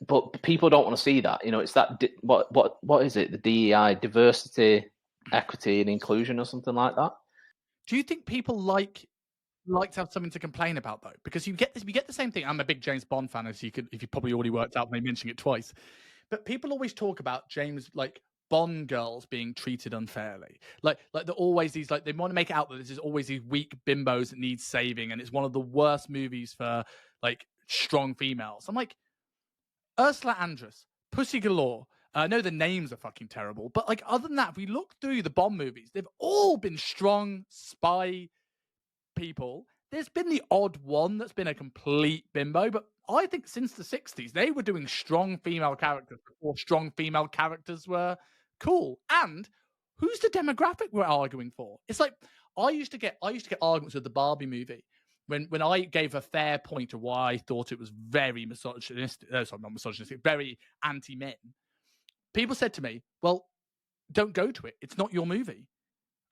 But people don't want to see that. It's that what is it? The DEI, diversity, equity, and inclusion, or something like that. Do you think people like to have something to complain about, though? Because you get the same thing. I'm a big James Bond fan, if you probably already worked out by mentioning it twice. But people always talk about James Bond girls being treated unfairly. Like they're always these they want to make it out that this is always these weak bimbos that need saving, and it's one of the worst movies for strong females. I'm like, Ursula Andress, Pussy Galore. I know the names are fucking terrible, but other than that, if we look through the Bond movies, they've all been strong spy people. There's been the odd one that's been a complete bimbo, but I think since the 60s, they were doing strong female characters before strong female characters were cool. And who's the demographic we're arguing for? It's like I used to get arguments with the Barbie movie when I gave a fair point of why I thought it was very misogynistic. Sorry, not misogynistic, very anti-men. People said to me, "Well, don't go to it. It's not your movie."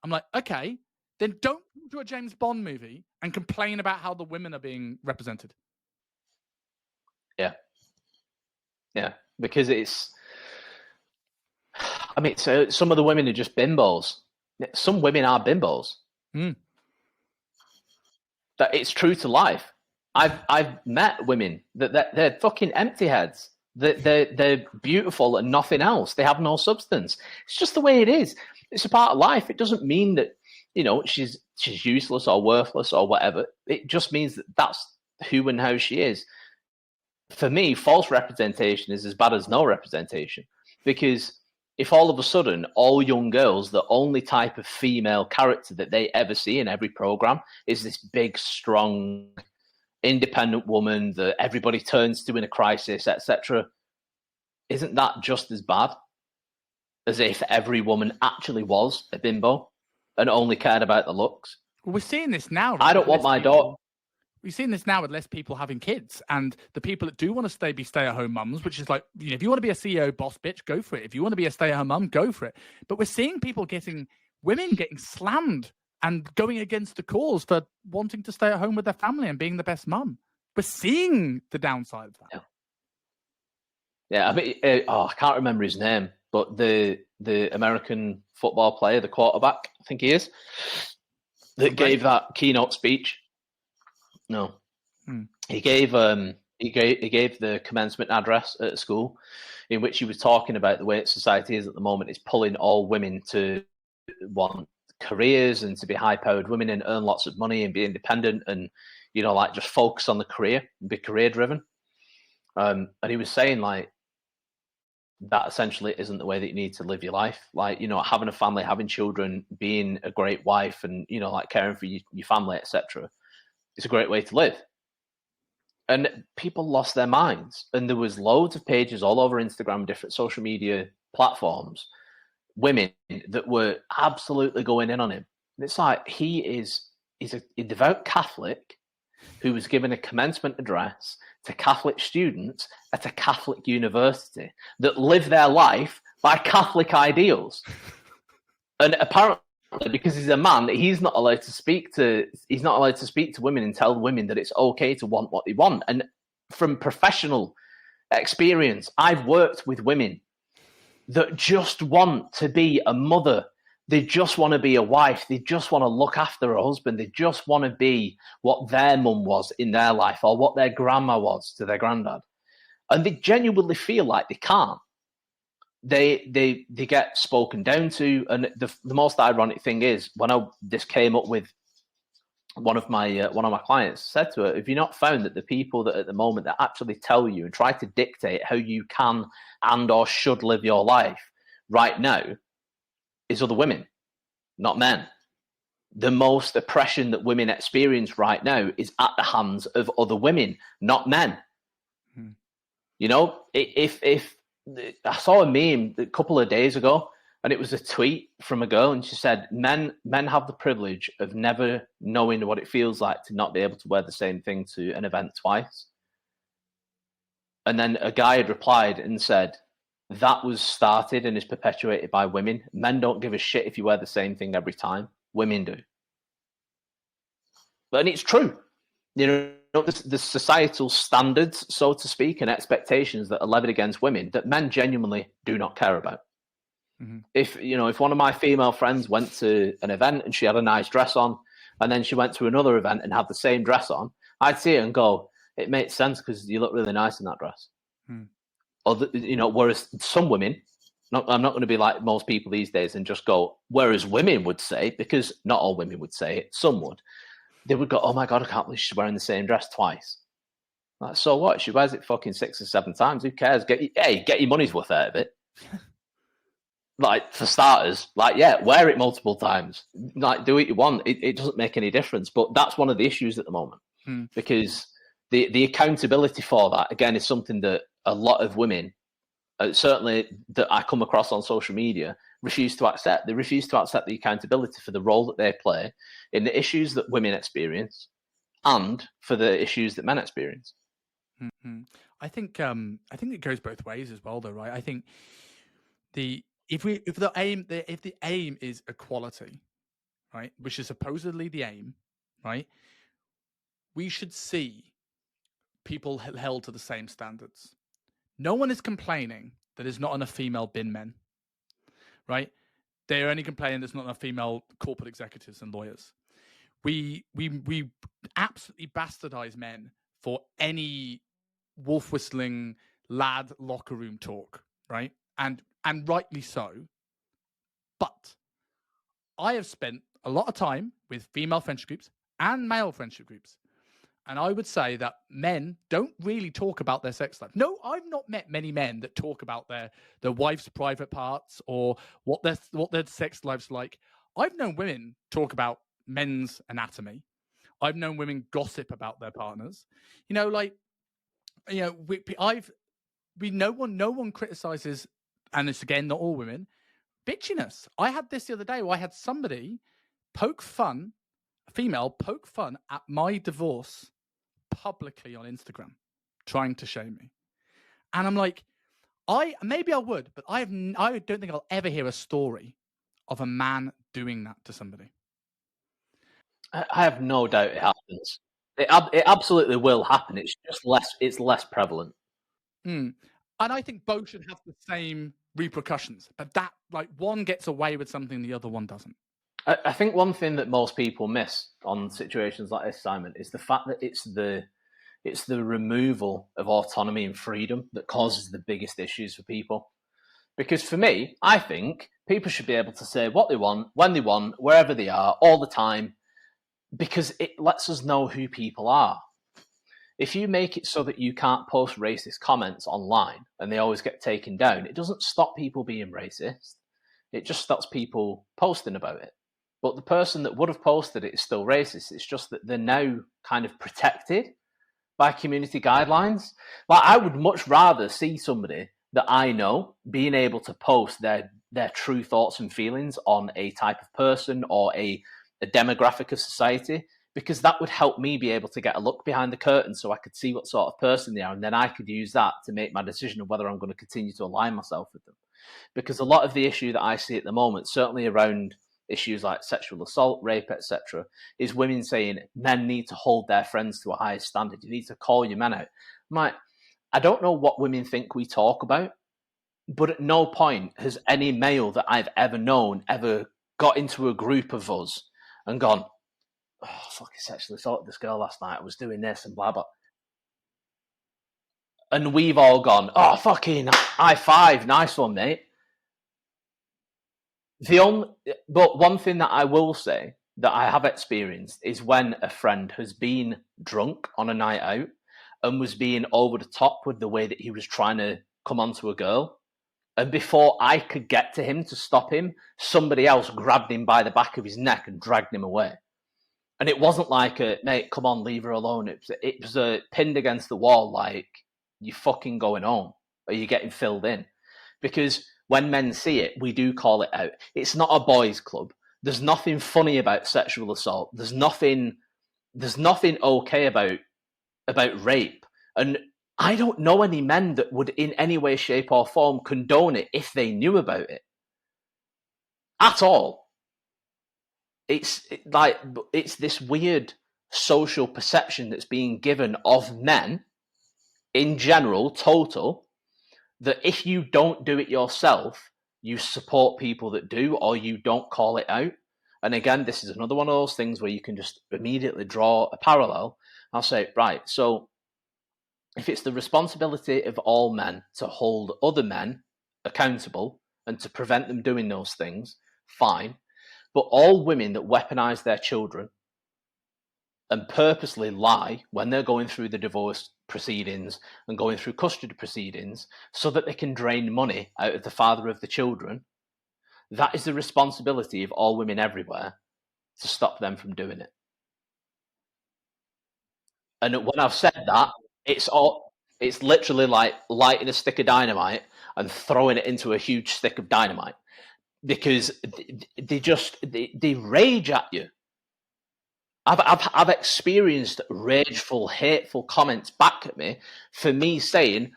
I'm like, okay, then don't go to a James Bond movie and complain about how the women are being represented. Yeah, because so some of the women are just bimbos. Some women are bimbos. That it's true to life. I've met women that they're fucking empty heads. They're beautiful and nothing else. They have no substance. It's just the way it is. It's a part of life. It doesn't mean that she's useless or worthless or whatever. It just means that that's who and how she is. For me, false representation is as bad as no representation, because if all of a sudden all young girls, the only type of female character that they ever see in every program is this big, strong, independent woman that everybody turns to in a crisis, etc., isn't that just as bad as if every woman actually was a bimbo and only cared about the looks? Well, we're seeing this now. I don't want my daughter. We've seen this now with less people having kids, and the people that do want to be stay-at-home mums, which is if you want to be a CEO boss bitch, go for it. If you want to be a stay-at-home mum, go for it. But we're seeing women getting slammed and going against the cause for wanting to stay at home with their family and being the best mum. We're seeing the downside of that. Yeah, I can't remember his name, but the American football player, the quarterback, I think he is. that gave that keynote speech. No, he gave the commencement address at school, in which he was talking about the way society is at the moment. It's pulling all women to want careers and to be high-powered women and earn lots of money and be independent and, you know, like just focus on the career and be career-driven. And he was saying, like, that essentially isn't the way that you need to live your life. Like, you know, having a family, having children, being a great wife and, you know, like caring for your family, etc. It's a great way to live. And people lost their minds. And there was loads of pages all over Instagram, different social media platforms, women that were absolutely going in on him. And it's like, he's a devout Catholic who was given a commencement address to Catholic students at a Catholic university that live their life by Catholic ideals. And apparently, because he's a man, he's not allowed to speak to women and tell women that it's okay to want what they want. And from professional experience, I've worked with women that just want to be a mother. They just want to be a wife. They just want to look after a husband. They just want to be what their mum was in their life or what their grandma was to their granddad. And they genuinely feel like they can't. They get spoken down to. And the most ironic thing is, when this came up with one of my clients, said to her, have you not found that the people that at the moment that actually tell you and try to dictate how you can and or should live your life right now is other women, not men? The most oppression that women experience right now is at the hands of other women, not men. You know, if I saw a meme a couple of days ago, and it was a tweet from a girl, and she said, men have the privilege of never knowing what it feels like to not be able to wear the same thing to an event twice. And then a guy had replied and said, that was started and is perpetuated by women. Men don't give a shit if you wear the same thing every time. Women do. And it's true. You know, the societal standards, so to speak, and expectations that are levied against women that men genuinely do not care about. Mm-hmm. If one of my female friends went to an event and she had a nice dress on, and then she went to another event and had the same dress on, I'd see it and go, it makes sense because you look really nice in that dress. Or whereas some women, I'm not going to be like most people these days and just go, whereas women would say, because not all women would say it, some would, they would go, oh my God, I can't believe she's wearing the same dress twice. Like, so what? She wears it fucking 6 or 7 times. Who cares? Get your money's worth out of it. Like, for starters, like, yeah, wear it multiple times. Like, do what you want. It doesn't make any difference. But that's one of the issues at the moment. Because the accountability for that, again, is something that a lot of women, certainly that I come across on social media, refuse to accept. They refuse to accept the accountability for the role that they play in the issues that women experience and for the issues that men experience. Mm-hmm. I think it goes both ways as well, though, right? I think if the aim is equality, right, which is supposedly the aim, right, we should see people held to the same standards. No one is complaining that there's not enough female bin men, right? They're only complaining there's not enough female corporate executives and lawyers. We absolutely bastardize men for any wolf whistling lad locker room talk, right? And rightly so. But I have spent a lot of time with female friendship groups and male friendship groups. And I would say that men don't really talk about their sex life. No, I've not met many men that talk about their wife's private parts or what their sex life's like. I've known women talk about men's anatomy. I've known women gossip about their partners. No one criticizes, and it's again not all women, bitchiness. I had this the other day where I had somebody a female poke fun at my divorce publicly on Instagram, trying to shame me. And I'm like, maybe I would, but I don't think I'll ever hear a story of a man doing that to somebody. I have no doubt it happens. It absolutely will happen. It's just less prevalent. And I think both should have the same repercussions, but that, like, one gets away with something the other one doesn't. I think one thing that most people miss on situations like this, Simon, is the fact that it's the removal of autonomy and freedom that causes the biggest issues for people. Because for me, I think people should be able to say what they want, when they want, wherever they are, all the time, because it lets us know who people are. If you make it so that you can't post racist comments online and they always get taken down, it doesn't stop people being racist. It just stops people posting about it. But the person that would have posted it is still racist. It's just that they're now kind of protected by community guidelines. Like, I would much rather see somebody that I know being able to post their true thoughts and feelings on a type of person or a demographic of society, because that would help me be able to get a look behind the curtain so I could see what sort of person they are, and then I could use that to make my decision of whether I'm going to continue to align myself with them. Because a lot of the issue that I see at the moment, certainly around issues like sexual assault, rape, etc., is women saying men need to hold their friends to a higher standard. You need to call your men out. I'm like, I don't know what women think we talk about, but at no point has any male that I've ever known ever got into a group of us and gone, oh, fucking sexually assaulted this girl last night. I was doing this and blah, blah. And we've all gone, oh, fucking high five. Nice one, mate. But one thing that I will say that I have experienced is when a friend has been drunk on a night out and was being over the top with the way that he was trying to come onto a girl. And before I could get to him to stop him, somebody else grabbed him by the back of his neck and dragged him away. And it wasn't like a, mate, come on, leave her alone. It was pinned against the wall, like, you fucking going home or you're getting filled in. Because when men see it, we do call it out. It's not a boys' club. There's nothing funny about sexual assault. There's nothing okay about rape. And I don't know any men that would in any way, shape, or form condone it if they knew about it. At all. It's this weird social perception that's being given of men in general, total, that if you don't do it yourself, you support people that do, or you don't call it out. And again, this is another one of those things where you can just immediately draw a parallel. I'll say, right, so if it's the responsibility of all men to hold other men accountable and to prevent them doing those things, fine. But all women that weaponize their children and purposely lie when they're going through the divorce proceedings and going through custody proceedings so that they can drain money out of the father of the children, that is the responsibility of all women everywhere to stop them from doing it. And when I've said that, it's literally like lighting a stick of dynamite and throwing it into a huge stick of dynamite, because they rage at you. I've experienced rageful, hateful comments back at me for me saying,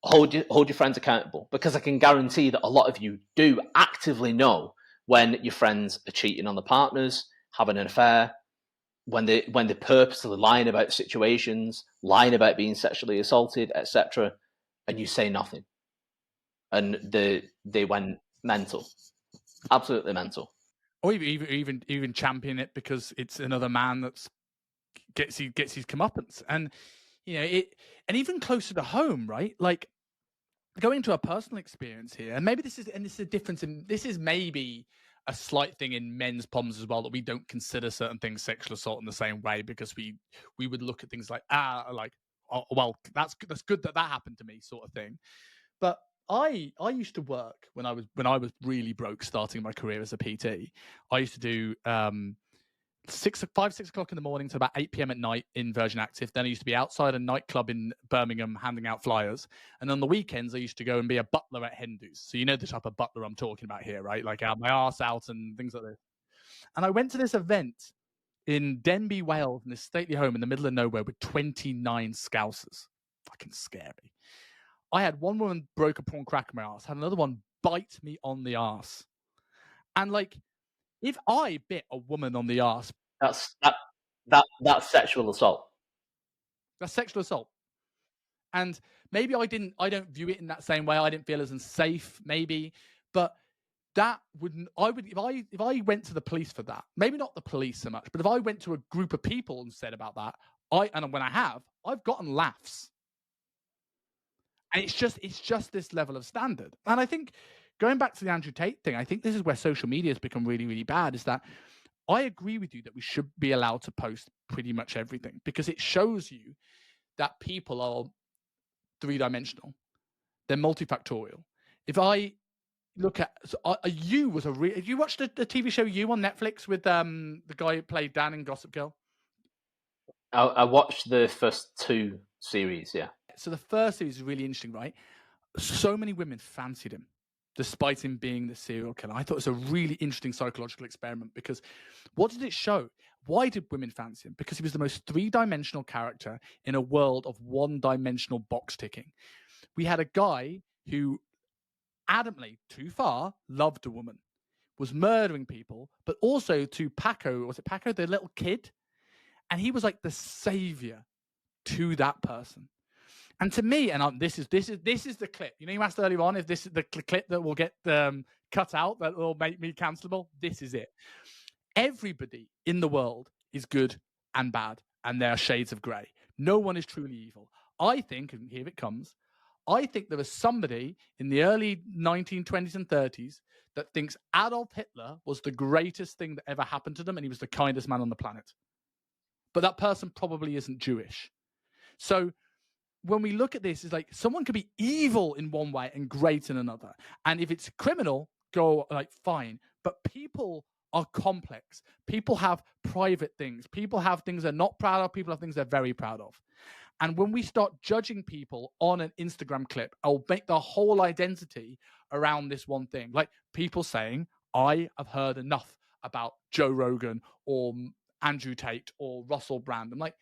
hold your friends accountable, because I can guarantee that a lot of you do actively know when your friends are cheating on the partners, having an affair, when they're purposely lying about situations, lying about being sexually assaulted, etc., and you say nothing, and they went mental, absolutely mental. Or even champion it because it's another man that's gets his comeuppance. And it, and even closer to home, right? Like, going to a personal experience here, and maybe this is a difference in, this is maybe a slight thing in men's problems as well, that we don't consider certain things sexual assault in the same way, because we would look at things like, oh, well, that's good that happened to me, sort of thing. But I used to work when I was really broke, starting my career as a PT. I used to do 6 o'clock in the morning to about 8 p.m. at night in Virgin Active. Then I used to be outside a nightclub in Birmingham handing out flyers. And on the weekends, I used to go and be a butler at Hendu's. So you know the type of butler I'm talking about here, right? Like, I had my arse out and things like this. And I went to this event in Denbigh, Wales, in this stately home in the middle of nowhere with 29 Scousers. Fucking scary. I had one woman broke a prawn cracker in my ass, had another one bite me on the ass. And like, if I bit a woman on the ass, That's sexual assault. that's sexual assault. And maybe I don't view it in that same way. I didn't feel as unsafe, maybe. But that wouldn't, I would, if I went to the police for that, maybe not the police so much, but if I went to a group of people and said about that, and when I've gotten laughs. And it's just this level of standard. And I think going back to the Andrew Tate thing, I think this is where social media has become really, really bad, is that I agree with you that we should be allowed to post pretty much everything, because it shows you that people are three-dimensional. They're multifactorial. If I look at, You was a have you watched the TV show You on Netflix with the guy who played Dan in Gossip Girl? I watched the first 2 series, yeah. So the first series is really interesting, right? So many women fancied him, despite him being the serial killer. I thought it was a really interesting psychological experiment, because what did it show? Why did women fancy him? Because he was the most three-dimensional character in a world of one-dimensional box ticking. We had a guy who adamantly, too far, loved a woman, was murdering people, but also to Paco, was it Paco, the little kid? And he was like the savior to that person. And to me, and this is the clip. You know, you asked earlier on if this is the clip that will get cut out, that will make me cancelable. This is it. Everybody in the world is good and bad, and there are shades of grey. No one is truly evil. I think, and here it comes, I think there was somebody in the early 1920s and 30s that thinks Adolf Hitler was the greatest thing that ever happened to them, and he was the kindest man on the planet. But that person probably isn't Jewish. So when we look at this, it's like someone could be evil in one way and great in another. And if it's criminal, go like fine. But people are complex. People have private things. People have things they're not proud of. People have things they're very proud of. And when we start judging people on an Instagram clip, I'll make the whole identity around this one thing. Like people saying, I have heard enough about Joe Rogan or Andrew Tate or Russell Brand. I'm like,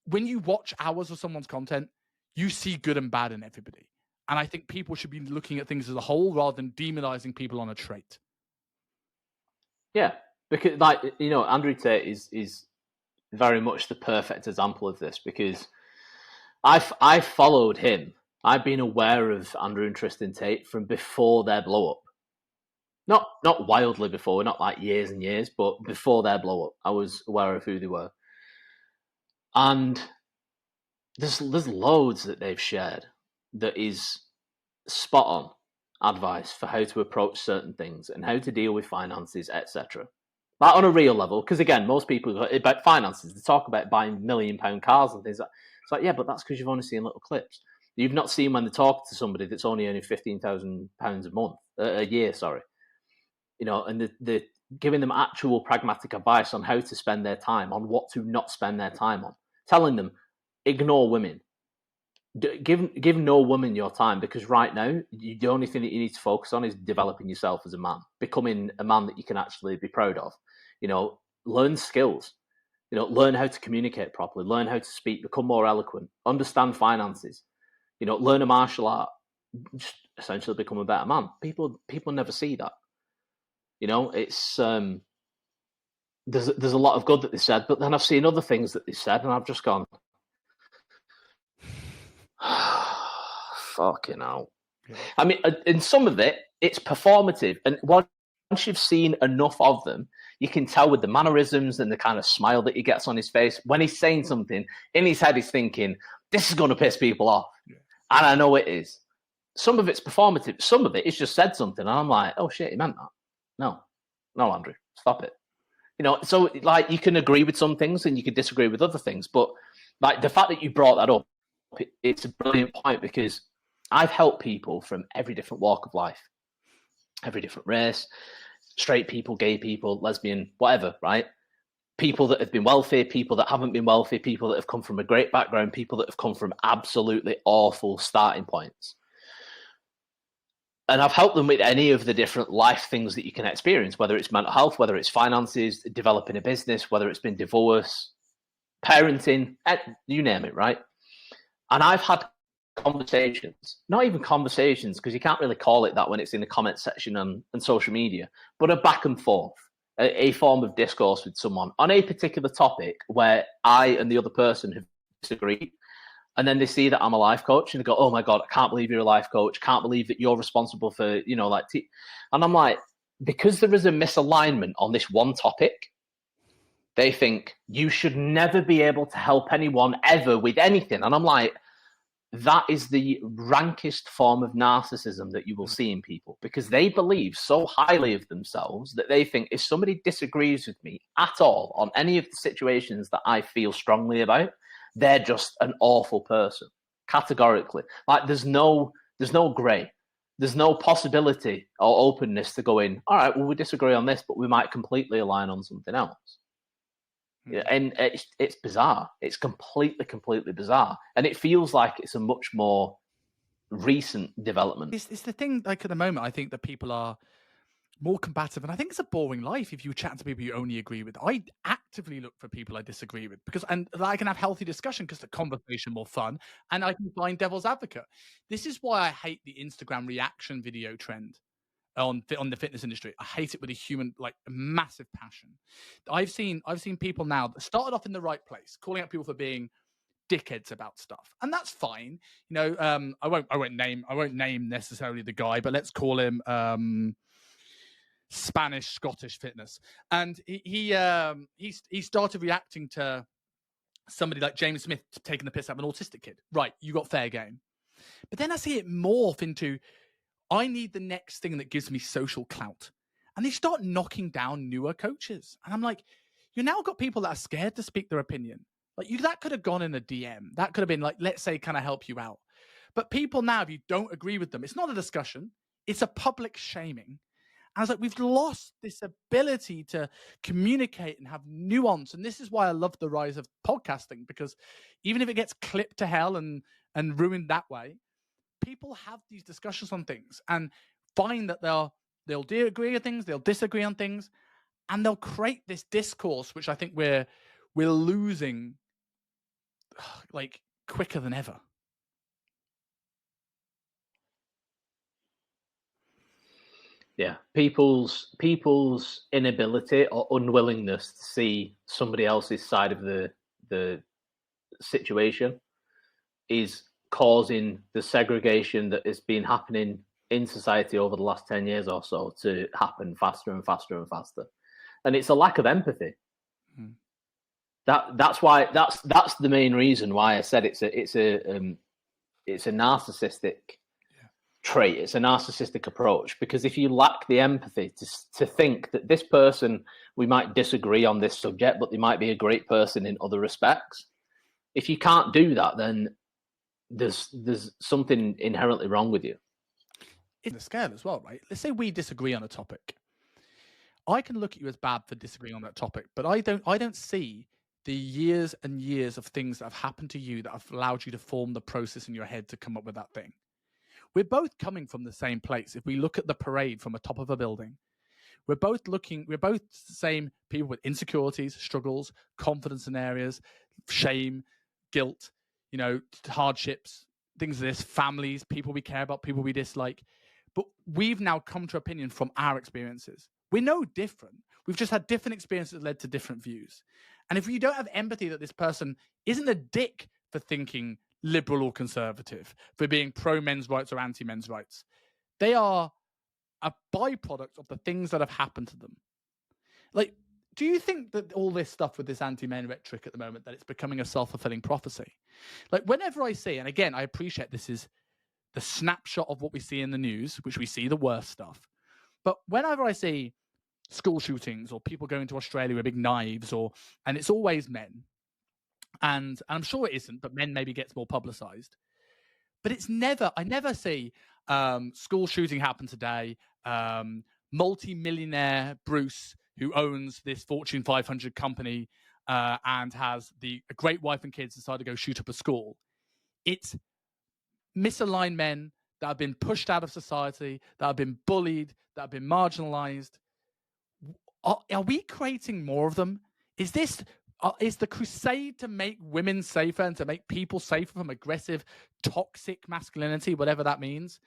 when you watch hours of someone's content, you see good and bad in everybody. And I think people should be looking at things as a whole rather than demonizing people on a trait. Yeah, because like, you know, Andrew Tate is very much the perfect example of this, because I followed him. I've been aware of Andrew and Tristan Tate from before their blow up. Not wildly before, not like years and years, but before their blow up, I was aware of who they were. And there's loads that they've shared that is spot on advice for how to approach certain things and how to deal with finances, etc. Like on a real level, because again, most people about finances, they talk about buying £1 million cars and things like. It's like, yeah, but that's because you've only seen little clips. You've not seen when they talk to somebody that's only earning £15,000 a year. Sorry, you know, and they're giving them actual pragmatic advice on how to spend their time, on what to not spend their time on, telling them ignore women. Give no woman your time, because right now the only thing that you need to focus on is developing yourself as a man, becoming a man that you can actually be proud of. You know, learn skills. You know, learn how to communicate properly, learn how to speak, become more eloquent, understand finances. You know, learn a martial art, just essentially become a better man. People never see that. You know, it's there's a lot of good that they said, but then I've seen other things that they said, and I've just gone, fucking hell. Yeah. I mean, in some of it, it's performative, and once you've seen enough of them, you can tell with the mannerisms and the kind of smile that he gets on his face when he's saying something. In his head, he's thinking, "This is going to piss people off," yeah. And I know it is. Some of it's performative. Some of it, he's just said something, and I'm like, "Oh shit, he meant that." No, Andrew, stop it. You know, so like you can agree with some things and you can disagree with other things, but like the fact that you brought that up, it's a brilliant point, because I've helped people from every different walk of life, every different race, straight people, gay people, lesbian, whatever, right? People that have been wealthy, people that haven't been wealthy, people that have come from a great background, people that have come from absolutely awful starting points. And I've helped them with any of the different life things that you can experience, whether it's mental health, whether it's finances, developing a business, whether it's been divorce, parenting, you name it, right? And I've had conversations, not even conversations, because you can't really call it that when it's in the comment section and social media, but a back and forth, a form of discourse with someone on a particular topic where I and the other person have disagreed. And then they see that I'm a life coach and they go, oh my God, I can't believe you're a life coach. Can't believe that you're responsible for, and I'm like, because there is a misalignment on this one topic, they think you should never be able to help anyone ever with anything. And I'm like, that is the rankest form of narcissism that you will see in people, because they believe so highly of themselves that they think if somebody disagrees with me at all on any of the situations that I feel strongly about, they're just an awful person, categorically. Like there's no gray. There's no possibility or openness to go in, all right, well, we disagree on this, but we might completely align on something else. And it's bizarre. It's completely bizarre. And it feels like it's a much more recent development. It's the thing, like at the moment, I think that people are more combative, and I think it's a boring life if you chat to people you only agree with. I actively look for people I disagree with and I can have healthy discussion because the conversation more fun, and I can find devil's advocate. This is why I hate the Instagram reaction video trend on the fitness industry. I hate it with a massive passion. I've seen people now that started off in the right place, calling out people for being dickheads about stuff, and that's fine. I won't name necessarily the guy, but let's call him Spanish Scottish fitness, and he started reacting to somebody like James Smith taking the piss out of an autistic kid. Right, you got fair game. But then I see it morph into, I need the next thing that gives me social clout. And they start knocking down newer coaches. And I'm like, you now got people that are scared to speak their opinion. That could have gone in a DM. That could have been like, let's say, can I help you out? But people now, if you don't agree with them, it's not a discussion. It's a public shaming. And I was like, we've lost this ability to communicate and have nuance. And this is why I love the rise of podcasting, because even if it gets clipped to hell and ruined that way, people have these discussions on things and find that they'll agree on things, they'll disagree on things, and they'll create this discourse, which I think we're losing like quicker than ever. Yeah, people's inability or unwillingness to see somebody else's side of the situation is causing the segregation that has been happening in society over the last 10 years or so to happen faster and faster and faster. And it's a lack of empathy. Mm-hmm. That's why that's the main reason why I said it's a narcissistic trait. It's a narcissistic approach, because if you lack the empathy to think that this person, we might disagree on this subject, but they might be a great person in other respects. If you can't do that, then there's something inherently wrong with you. It's the scale as well, right? Let's say we disagree on a topic. I can look at you as bad for disagreeing on that topic, but I don't see the years and years of things that have happened to you that have allowed you to form the process in your head to come up with that thing. We're both coming from the same place. If we look at the parade from the top of a building, we're both the same people with insecurities, struggles, confidence in areas, shame, guilt, hardships, things of this, families, people we care about, people we dislike. But we've now come to opinion from our experiences. We're no different. We've just had different experiences that led to different views. And if you don't have empathy that this person isn't a dick for thinking liberal or conservative, for being pro men's rights or anti men's rights, they are a byproduct of the things that have happened to them. Like, do you think that all this stuff with this anti-men rhetoric at the moment, that it's becoming a self-fulfilling prophecy? Like, whenever I see, and again, I appreciate this is the snapshot of what we see in the news, which we see the worst stuff. But whenever I see school shootings or people going to Australia with big knives, and it's always men, and I'm sure it isn't, but men maybe gets more publicized. But I never see school shooting happen today. Multi-millionaire Bruce, who owns this Fortune 500 company and has a great wife and kids, decide to go shoot up a school. It's misaligned men that have been pushed out of society, that have been bullied, that have been marginalized. Are we creating more of them? Is the crusade to make women safer and to make people safer from aggressive, toxic masculinity, whatever that means?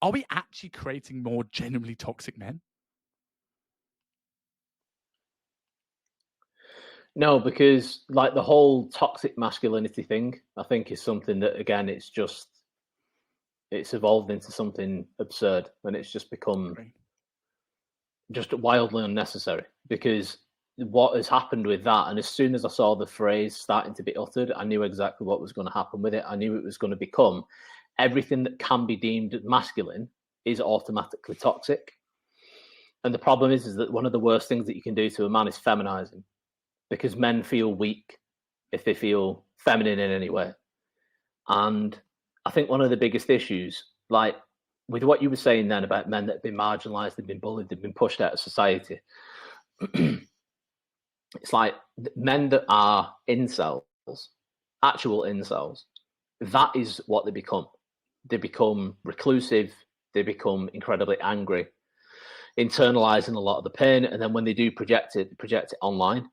Are we actually creating more genuinely toxic men? No, because like the whole toxic masculinity thing, I think is something that again, it's evolved into something absurd, and it's just become Agree. just wildly unnecessary. Because what has happened with that, and as soon as I saw the phrase starting to be uttered, I knew exactly what was going to happen with it. I knew it was going to become everything that can be deemed masculine is automatically toxic. And the problem is that one of the worst things that you can do to a man is feminize him, because men feel weak if they feel feminine in any way. And I think one of the biggest issues, like with what you were saying then about men that have been marginalized, they've been bullied, they've been pushed out of society, it's like men that are incels, actual incels, that is what they become. They become reclusive, they become incredibly angry, internalizing a lot of the pain, and then when they do project it online.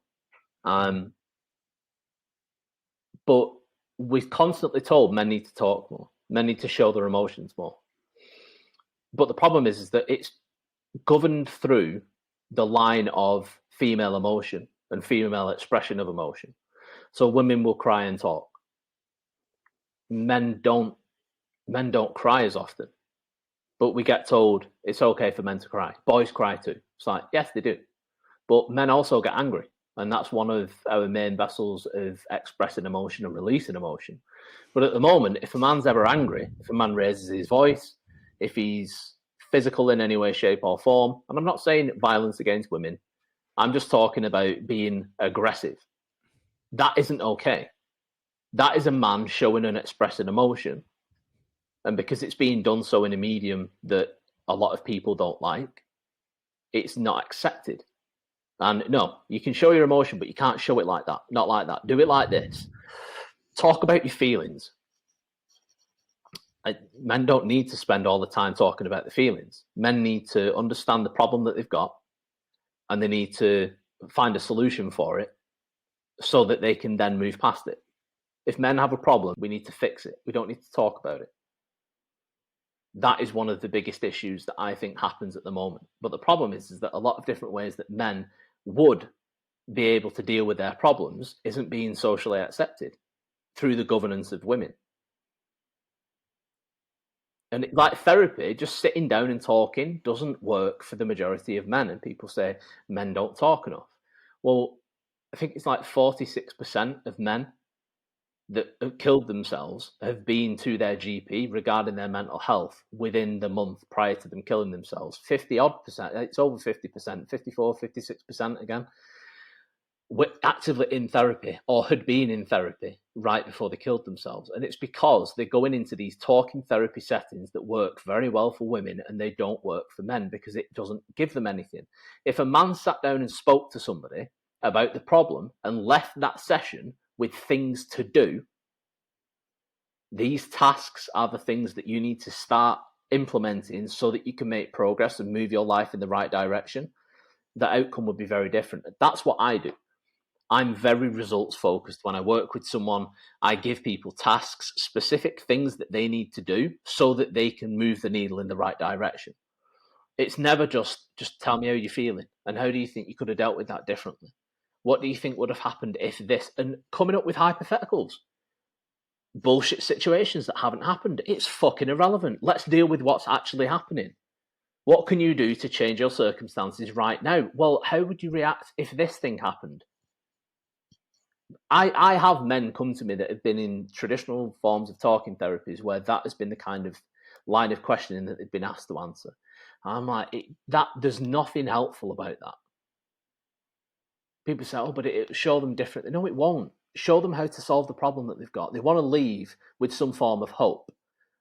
But we're constantly told men need to talk more, men need to show their emotions more. But the problem is that it's governed through the line of female emotion and female expression of emotion. So women will cry and talk. Men don't cry as often. But we get told it's okay for men to cry. Boys cry too. It's like, yes, they do. But men also get angry. And that's one of our main vessels of expressing emotion and releasing emotion. But at the moment, if a man's ever angry, if a man raises his voice, if he's physical in any way, shape, or form, and I'm not saying violence against women, I'm just talking about being aggressive. That isn't okay. That is a man showing and expressing emotion. And because it's being done so in a medium that a lot of people don't like, it's not accepted. And no, you can show your emotion, but you can't show it like that. Not like that. Do it like this. Talk about your feelings. Men don't need to spend all the time talking about the feelings. Men need to understand the problem that they've got, and they need to find a solution for it so that they can then move past it. If men have a problem, we need to fix it. We don't need to talk about it. That is one of the biggest issues that I think happens at the moment. But the problem is that a lot of different ways that men would be able to deal with their problems isn't being socially accepted through the governance of women. And like therapy, just sitting down and talking doesn't work for the majority of men. And people say men don't talk enough. Well, I think it's like 46% of men that have killed themselves have been to their GP regarding their mental health within the month prior to them killing themselves. 50-odd%, it's over 50%, 54, 56% again, were actively in therapy or had been in therapy right before they killed themselves. And it's because they're going into these talking therapy settings that work very well for women and they don't work for men because it doesn't give them anything. If a man sat down and spoke to somebody about the problem and left that session with things to do, these tasks are the things that you need to start implementing so that you can make progress and move your life in the right direction, the outcome would be very different. That's what I do. I'm very results focused. When I work with someone, I give people tasks, specific things that they need to do so that they can move the needle in the right direction. It's never just tell me how you're feeling and how do you think you could have dealt with that differently? What do you think would have happened if this? And coming up with hypotheticals, bullshit situations that haven't happened. It's fucking irrelevant. Let's deal with what's actually happening. What can you do to change your circumstances right now? Well, how would you react if this thing happened? I have men come to me that have been in traditional forms of talking therapies where that has been the kind of line of questioning that they've been asked to answer. And I'm like, there's nothing helpful about that. People say, oh, but it'll show them differently. No, it won't. Show them how to solve the problem that they've got. They want to leave with some form of hope.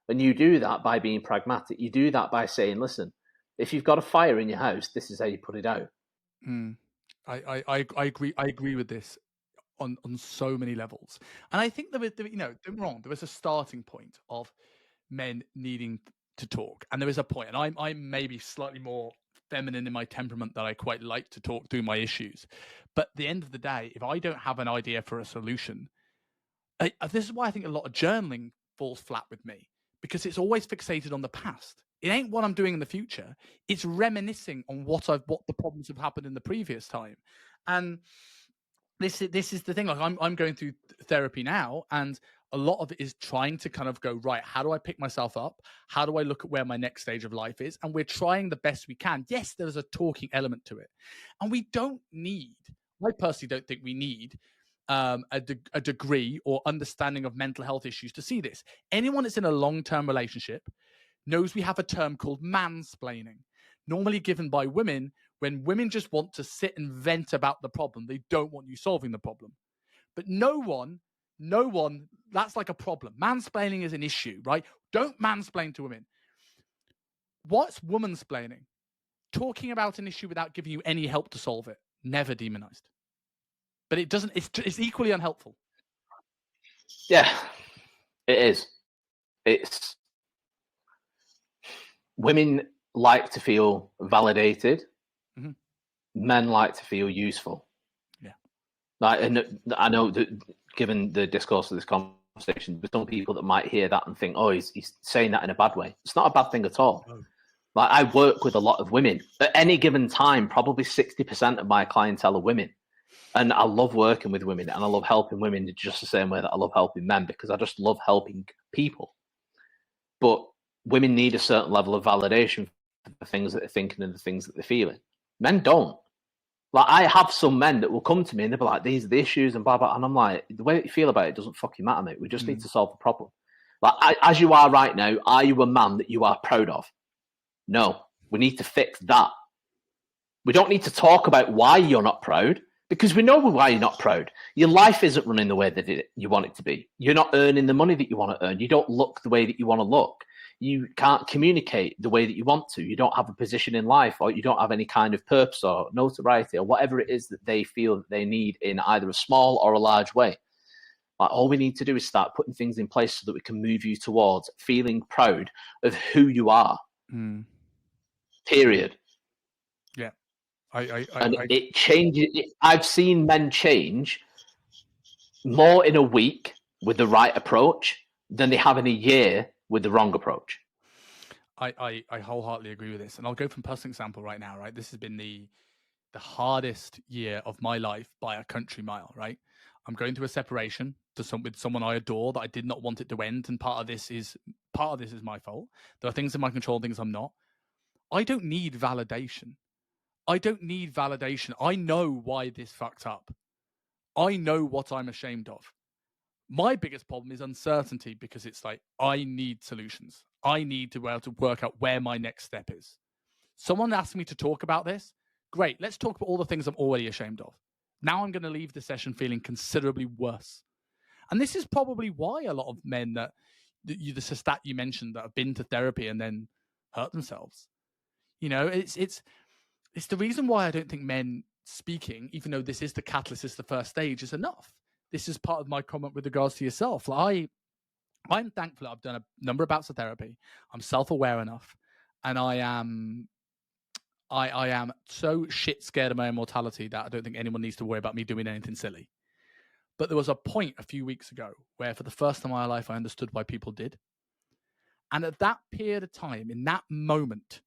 And you do that by being pragmatic. You do that by saying, listen, if you've got a fire in your house, this is how you put it out. I agree with this on so many levels. And I think don't get me wrong, there is a starting point of men needing to talk, and there is a point, and I'm maybe slightly more feminine in my temperament that I quite like to talk through my issues. But at the end of the day, if I don't have an idea for a solution, this is why I think a lot of journaling falls flat with me, because it's always fixated on the past. It ain't what I'm doing in the future. It's reminiscing on what the problems have happened in the previous time. And this is the thing. Like I'm going through therapy now, and a lot of it is trying to kind of go, right, how do I pick myself up? How do I look at where my next stage of life is? And we're trying the best we can. Yes, there's a talking element to it. And we don't need, I personally don't think we need a degree or understanding of mental health issues to see this. Anyone that's in a long-term relationship knows we have a term called mansplaining, normally given by women when women just want to sit and vent about the problem. They don't want you solving the problem. But no one, that's like a problem. Mansplaining is an issue, right? Don't mansplain to women. What's womansplaining? Talking about an issue without giving you any help to solve it. Never demonized. But it doesn't, it's equally unhelpful. Yeah, it is. It's women like to feel validated. Mm-hmm. Men like to feel useful. Yeah. And I know that given the discourse of this conversation, there's some people that might hear that and think, oh, he's saying that in a bad way. It's not a bad thing at all. No. Like, I work with a lot of women. At any given time, probably 60% of my clientele are women. And I love working with women, and I love helping women just the same way that I love helping men, because I just love helping people. But women need a certain level of validation for the things that they're thinking and the things that they're feeling. Men don't. Like, I have some men that will come to me and they'll be like, these are the issues and blah, blah. And I'm like, the way that you feel about it doesn't fucking matter, mate. We just need to solve the problem. Like, as you are right now, are you a man that you are proud of? No. We need to fix that. We don't need to talk about why you're not proud, because we know why you're not proud. Your life isn't running the way that you want it to be. You're not earning the money that you want to earn. You don't look the way that you want to look. You can't communicate the way that you want to. You don't have a position in life, or you don't have any kind of purpose or notoriety or whatever it is that they feel that they need in either a small or a large way. Like, all we need to do is start putting things in place so that we can move you towards feeling proud of who you are. Period. Yeah. It changes. I've seen men change more in a week with the right approach than they have in a year with the wrong approach. I wholeheartedly agree with this. And I'll go from personal example right now, right? This has been the hardest year of my life by a country mile, right? I'm going through a separation with someone I adore that I did not want it to end. And part of this is my fault. There are things in my control, things I'm not. I don't need validation. I know why this fucked up. I know what I'm ashamed of. My biggest problem is uncertainty, because it's like, I need solutions. I need to be able to work out where my next step is. Someone asked me to talk about this. Great. Let's talk about all the things I'm already ashamed of. Now I'm going to leave the session feeling considerably worse. And this is probably why a lot of men the stat you mentioned that have been to therapy and then hurt themselves. You know, it's the reason why I don't think men speaking, even though this is the catalyst, is the first stage, is enough. This is part of my comment with regards to yourself. Like, I'm thankful I've done a number of bouts of therapy. I'm self-aware enough, and I am so shit scared of my own mortality that I don't think anyone needs to worry about me doing anything silly. But there was a point a few weeks ago where, for the first time in my life, I understood why people did. And at that period of time, in that moment,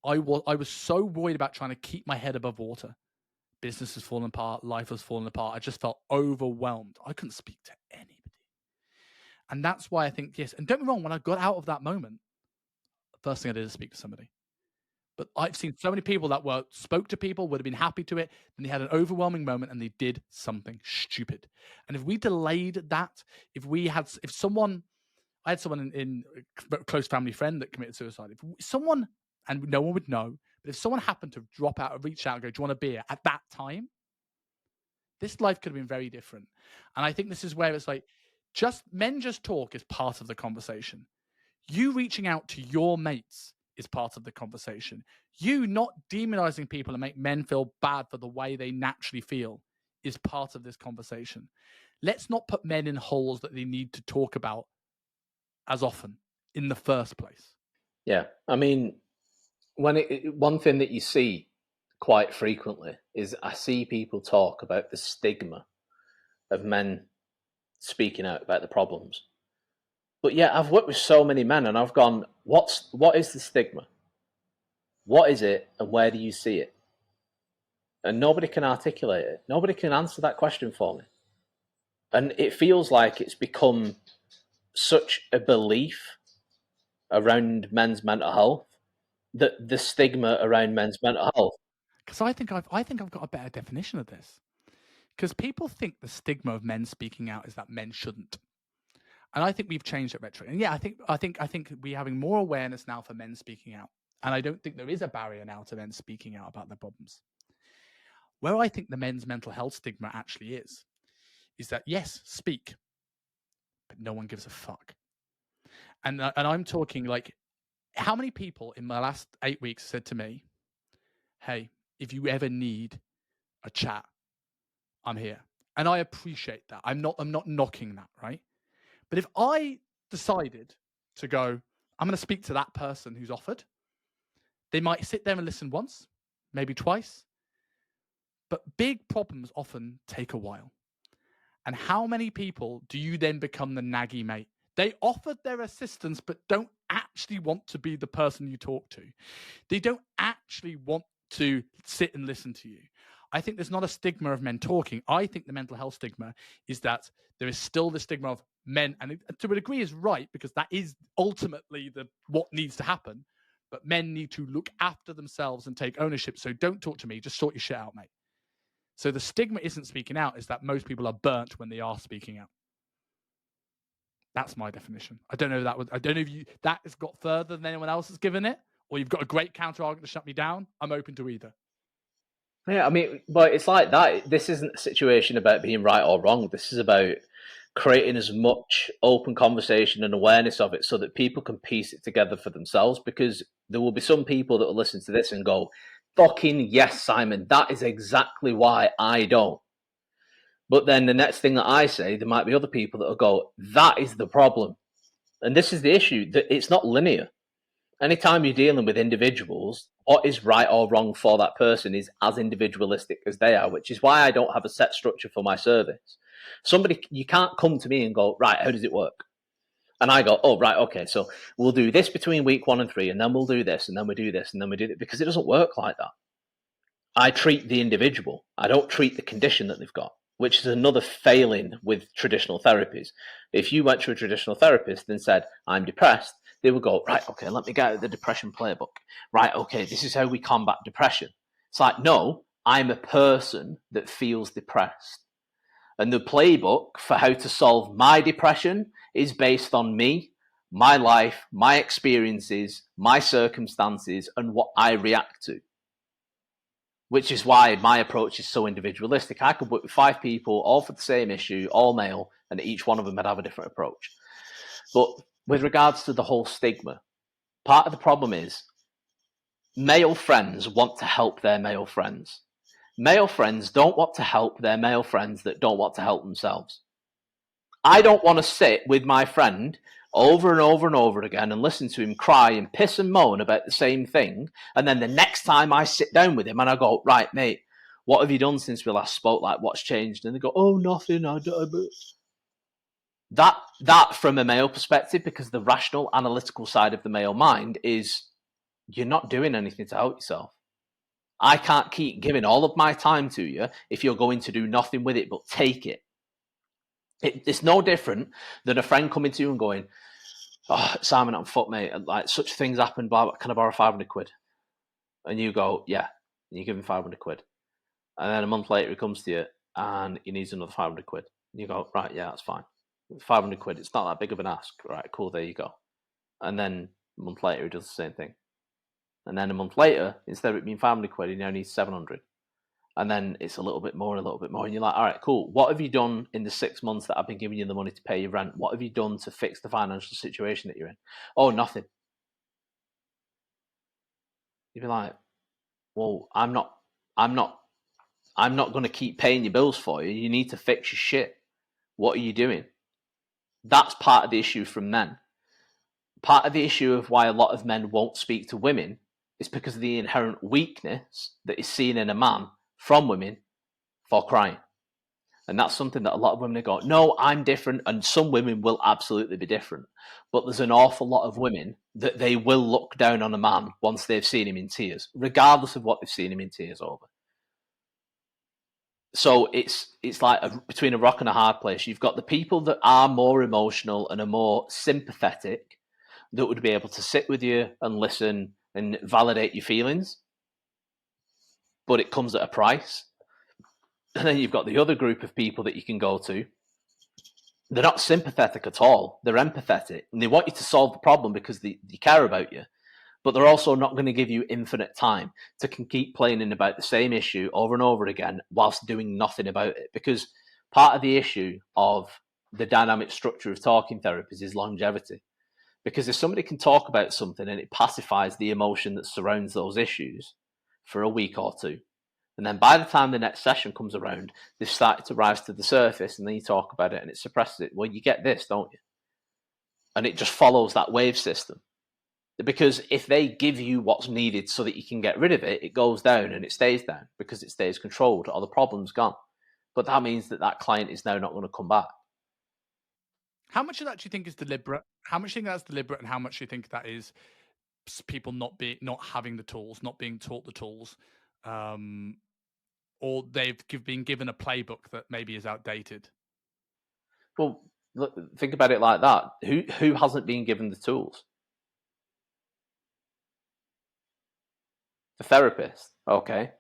I was so worried about trying to keep my head above water. Business was falling apart. Life was falling apart. I just felt overwhelmed. I couldn't speak to anybody. And that's why I think, yes, and don't be wrong, when I got out of that moment, the first thing I did is speak to somebody. But I've seen so many people that spoke to people, would have been happy to it, then they had an overwhelming moment and they did something stupid. And if we delayed that, I had someone in a close family friend that committed suicide. If someone, and no one would know, but if someone happened to drop out or reach out and go, do you want a beer at that time, this life could have been very different. And I think this is where it's like, men just talk is part of the conversation. You reaching out to your mates is part of the conversation. You not demonizing people and make men feel bad for the way they naturally feel is part of this conversation. Let's not put men in holes that they need to talk about as often in the first place. Yeah. I mean, one thing that you see quite frequently is I see people talk about the stigma of men speaking out about the problems. But yeah, I've worked with so many men and I've gone, what is the stigma? What is it and where do you see it? and nobody can articulate it. Nobody can answer that question for me. And it feels like it's become such a belief around men's mental health that the stigma around men's mental health. Because I think I've got a better definition of this. Because people think the stigma of men speaking out is that men shouldn't, and I think we've changed that rhetoric. And yeah, I think we're having more awareness now for men speaking out, and I don't think there is a barrier now to men speaking out about their problems. Where I think the men's mental health stigma actually is that yes, speak, but no one gives a fuck. And I'm talking like, how many people in my last 8 weeks said to me, "Hey, if you ever need a chat, I'm here." And I appreciate that. I'm not knocking that, right? But if I decided to go, I'm going to speak to that person who's offered, they might sit there and listen once, maybe twice. But big problems often take a while. And how many people do you then become the naggy mate? They offered their assistance, but don't actually want to be the person you talk to. They don't actually want to sit and listen to you. I think there's not a stigma of men talking. I think the mental health stigma is that there is still the stigma of men, and to a degree is right, because that is ultimately what needs to happen. But men need to look after themselves and take ownership. So don't talk to me, just sort your shit out, mate. So the stigma isn't speaking out, is that most people are burnt when they are speaking out. That's my definition. I don't know if that has got further than anyone else has given it, or you've got a great counter argument to shut me down. I'm open to either. Yeah, I mean, but it's like that. This isn't a situation about being right or wrong. This is about creating as much open conversation and awareness of it so that people can piece it together for themselves, because there will be some people that will listen to this and go, fucking yes, Simon, that is exactly why I don't. But then the next thing that I say, there might be other people that will go, that is the problem. And this is the issue, that it's not linear. Anytime you're dealing with individuals, what is right or wrong for that person is as individualistic as they are, which is why I don't have a set structure for my service. You can't come to me and go, right, how does it work? And I go, oh, right, okay, so we'll do this between week 1 and 3, and then we'll do this, and then we do this, and then we do it, because it doesn't work like that. I treat the individual. I don't treat the condition that they've got, which is another failing with traditional therapies. If you went to a traditional therapist and said, I'm depressed, they would go, right, okay, let me get out the depression playbook. Right, okay, this is how we combat depression. It's like, no, I'm a person that feels depressed. And the playbook for how to solve my depression is based on me, my life, my experiences, my circumstances, and what I react to. Which is why my approach is so individualistic. I could work with 5 people, all for the same issue, all male, and each one of them would have a different approach. But with regards to the whole stigma, part of the problem is male friends want to help their male friends. Male friends don't want to help their male friends that don't want to help themselves. I don't want to sit with my friend over and over and over again and listen to him cry and piss and moan about the same thing. And then the next time I sit down with him and I go, right, mate, what have you done since we last spoke? Like, what's changed? And they go, oh, nothing. That from a male perspective, because the rational, analytical side of the male mind is you're not doing anything to help yourself. I can't keep giving all of my time to you if you're going to do nothing with it but take it. It's no different than a friend coming to you and going, oh, Simon, I'm fucked, mate. Like, such things happen, blah, blah, can I borrow 500 quid? And you go, yeah. And you give him 500 quid. And then a month later, he comes to you and he needs another 500 quid. And you go, right, yeah, that's fine. 500 quid, it's not that big of an ask. Right, cool, there you go. And then a month later, he does the same thing. And then a month later, instead of it being 500 quid, he now needs 700. And then it's a little bit more and a little bit more. And you're like, all right, cool. What have you done in the 6 months that I've been giving you the money to pay your rent? What have you done to fix the financial situation that you're in? Oh, nothing. You'd be like, well, I'm not going to keep paying your bills for you. You need to fix your shit. What are you doing? That's part of the issue from men. Part of the issue of why a lot of men won't speak to women is because of the inherent weakness that is seen in a man from women for crying. And that's something that a lot of women go, no, I'm different. And some women will absolutely be different. But there's an awful lot of women that they will look down on a man once they've seen him in tears, regardless of what they've seen him in tears over. So it's like between a rock and a hard place. You've got the people that are more emotional and are more sympathetic, that would be able to sit with you and listen and validate your feelings, but it comes at a price. And then you've got the other group of people that you can go to. They're not sympathetic at all. They're empathetic, and they want you to solve the problem because they care about you. But they're also not going to give you infinite time to keep playing in about the same issue over and over again whilst doing nothing about it. Because part of the issue of the dynamic structure of talking therapies is longevity. Because if somebody can talk about something and it pacifies the emotion that surrounds those issues for a week or two, and then by the time the next session comes around, they've started to rise to the surface, and then you talk about it and it suppresses it. Well, you get this, don't you? And it just follows that wave system. Because if they give you what's needed so that you can get rid of it, it goes down and it stays down because it stays controlled or the problem's gone. But that means that client is now not going to come back. How much of that do you think is deliberate? How much do you think that's deliberate, and how much do you think that is people not having the tools, not being taught the tools, or they've been given a playbook that maybe is outdated? Well, look, think about it like that. Who hasn't been given the tools? The therapist. Okay.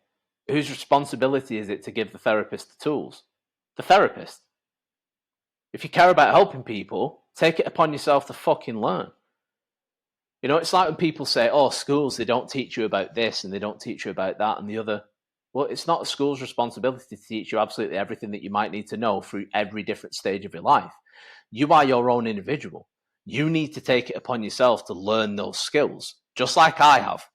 Whose responsibility is it to give the therapist the tools? The therapist. If you care about helping people, take it upon yourself to fucking learn. You know, it's like when people say, oh, schools, they don't teach you about this and they don't teach you about that and the other. Well, it's not a school's responsibility to teach you absolutely everything that you might need to know through every different stage of your life. You are your own individual. You need to take it upon yourself to learn those skills, just like I have.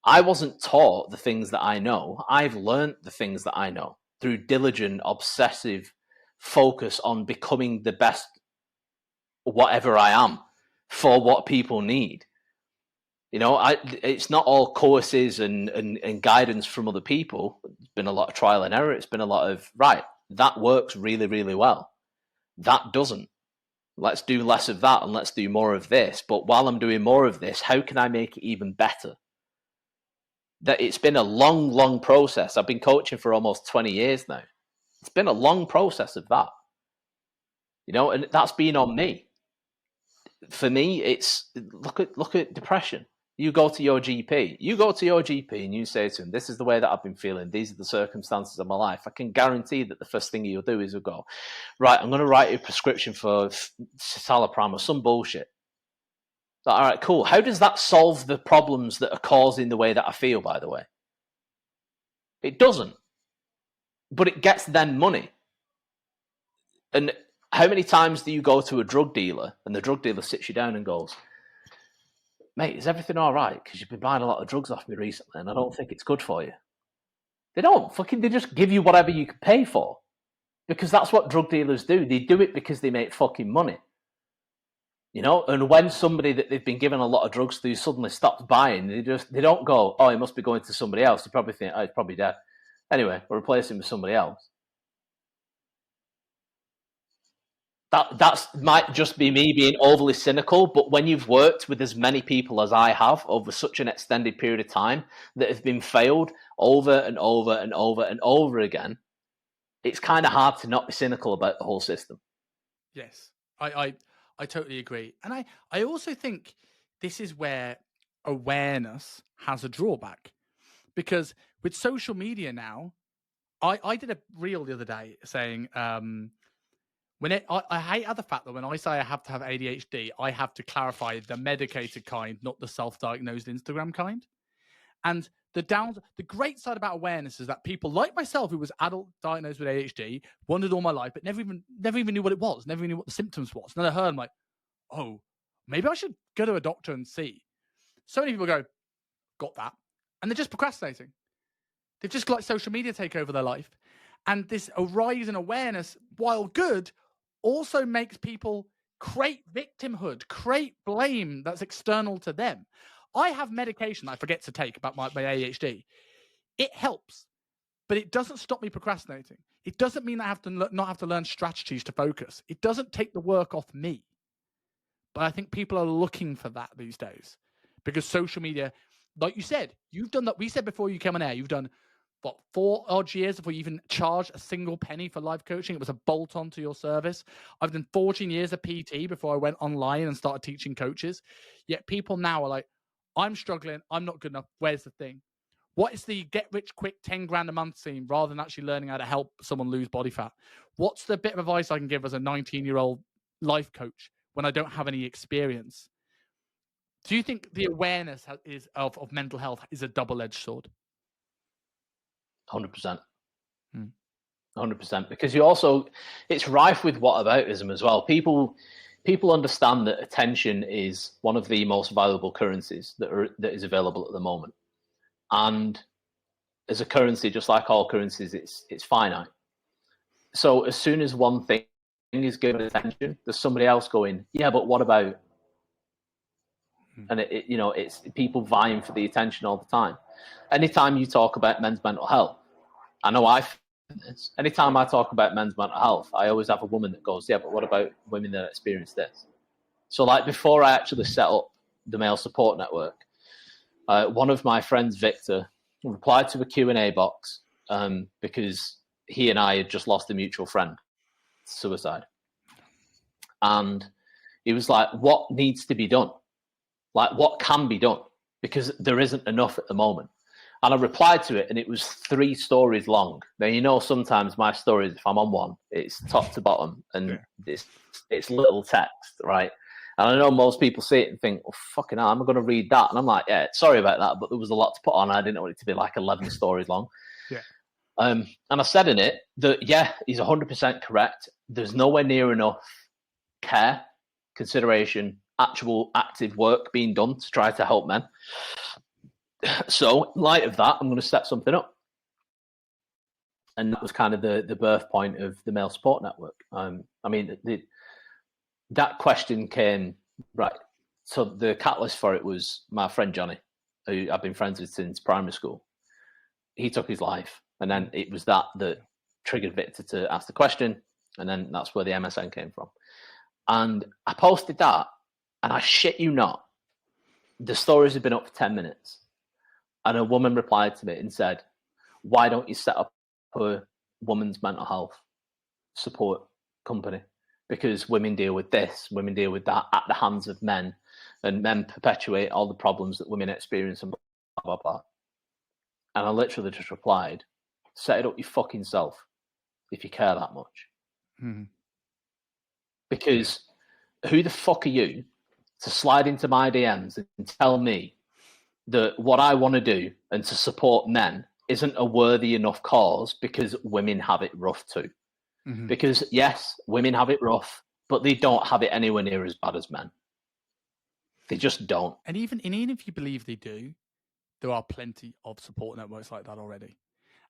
I wasn't taught the things that I know. I've learned the things that I know through diligent, obsessive focus on becoming the best whatever I am for what people need. You know, it's not all courses and guidance from other people. It's been a lot of trial and error. It's been a lot of, right, that works really, really well. That doesn't. Let's do less of that and let's do more of this. But while I'm doing more of this, how can I make it even better? That it's been a long, long process. I've been coaching for almost 20 years now. It's been a long process of that. You know, and that's been on me. For me, it's look at depression. You go to your GP and you say to him, this is the way that I've been feeling. These are the circumstances of my life. I can guarantee that the first thing you'll do is you'll go, right, I'm going to write you a prescription for citalopram or some bullshit. All right, cool. How does that solve the problems that are causing the way that I feel, by the way? It doesn't. But it gets then money. And how many times do you go to a drug dealer and the drug dealer sits you down and goes, mate, is everything all right? Because you've been buying a lot of drugs off me recently and I don't think it's good for you. They don't. They just give you whatever you can pay for. Because that's what drug dealers do. They do it because they make fucking money. You know, and when somebody that they've been given a lot of drugs to suddenly stops buying, they don't go, oh, he must be going to somebody else. They probably think, oh, he's probably dead. Anyway, we'll replace him with somebody else. That might just be me being overly cynical, but when you've worked with as many people as I have over such an extended period of time that have been failed over and over and over and over again, it's kind of hard to not be cynical about the whole system. Yes, I totally agree. And I also think this is where awareness has a drawback. Because with social media now, I did a reel the other day saying, I hate the fact that when I say I have to have ADHD, I have to clarify the medicated kind, not the self-diagnosed Instagram kind. And the great side about awareness is that people like myself, who was adult diagnosed with ADHD, wondered all my life, but never even knew what it was, never even knew what the symptoms was. And then I heard, I'm like, oh, maybe I should go to a doctor and see. So many people go, got that. And they're just procrastinating. They've just let social media take over their life. And this rise in awareness, while good, also makes people create victimhood, create blame that's external to them. I have medication I forget to take about my ADHD. It helps, but it doesn't stop me procrastinating. It doesn't mean I have to not have to learn strategies to focus. It doesn't take the work off me. But I think people are looking for that these days because social media, like you said, you've done that. We said before you came on air, you've done 4 odd years before you even charged a single penny for life coaching. It was a bolt on to your service. I've done 14 years of PT before I went online and started teaching coaches. Yet people now are like, I'm struggling. I'm not good enough. Where's the thing? What is the get rich quick 10 grand a month scene rather than actually learning how to help someone lose body fat? What's the bit of advice I can give as a 19-year-old life coach when I don't have any experience? Do you think the awareness of mental health is a double-edged sword? 100%. 100%. Because you also, it's rife with whataboutism as well. People understand that attention is one of the most valuable currencies that is available at the moment. And as a currency, just like all currencies, it's finite. So as soon as one thing is given attention, there's somebody else going, yeah, but what about? And it's people vying for the attention all the time. Anytime you talk about men's mental health, I know anytime I talk about men's mental health, I always have a woman that goes, yeah, but what about women that experience this? So like before I actually set up the Male Support Network, one of my friends, Victor, replied to a Q&A box because he and I had just lost a mutual friend to suicide. And he was like, what needs to be done? Like, what can be done? Because there isn't enough at the moment. And I replied to it, and it was 3 stories long. Now, sometimes my stories, if I'm on one, it's top to bottom, and it's little text, right? And I know most people see it and think, oh, fucking hell, I'm going to read that. And I'm like, yeah, sorry about that, but there was a lot to put on. I didn't want it to be like 11 stories long. Yeah. And I said in it that, yeah, he's 100% correct. There's nowhere near enough care, consideration, actual active work being done to try to help men. So in light of that, I'm going to set something up. And that was kind of the birth point of the Male Support Network. That question came, right. So the catalyst for it was my friend Johnny, who I've been friends with since primary school. He took his life. And then it was that triggered Victor to ask the question. And then that's where the MSN came from. And I posted that, and I shit you not, the stories had been up for 10 minutes. And a woman replied to me and said, why don't you set up a women's mental health support company? Because women deal with this, women deal with that at the hands of men, and men perpetuate all the problems that women experience and blah, blah, blah. And I literally just replied, set it up your fucking self if you care that much. Mm-hmm. Because who the fuck are you to slide into my DMs and tell me that what I want to do and to support men isn't a worthy enough cause because women have it rough too? Mm-hmm. Because yes, women have it rough, but they don't have it anywhere near as bad as men. They just don't. And even if you believe they do, there are plenty of support networks like that already.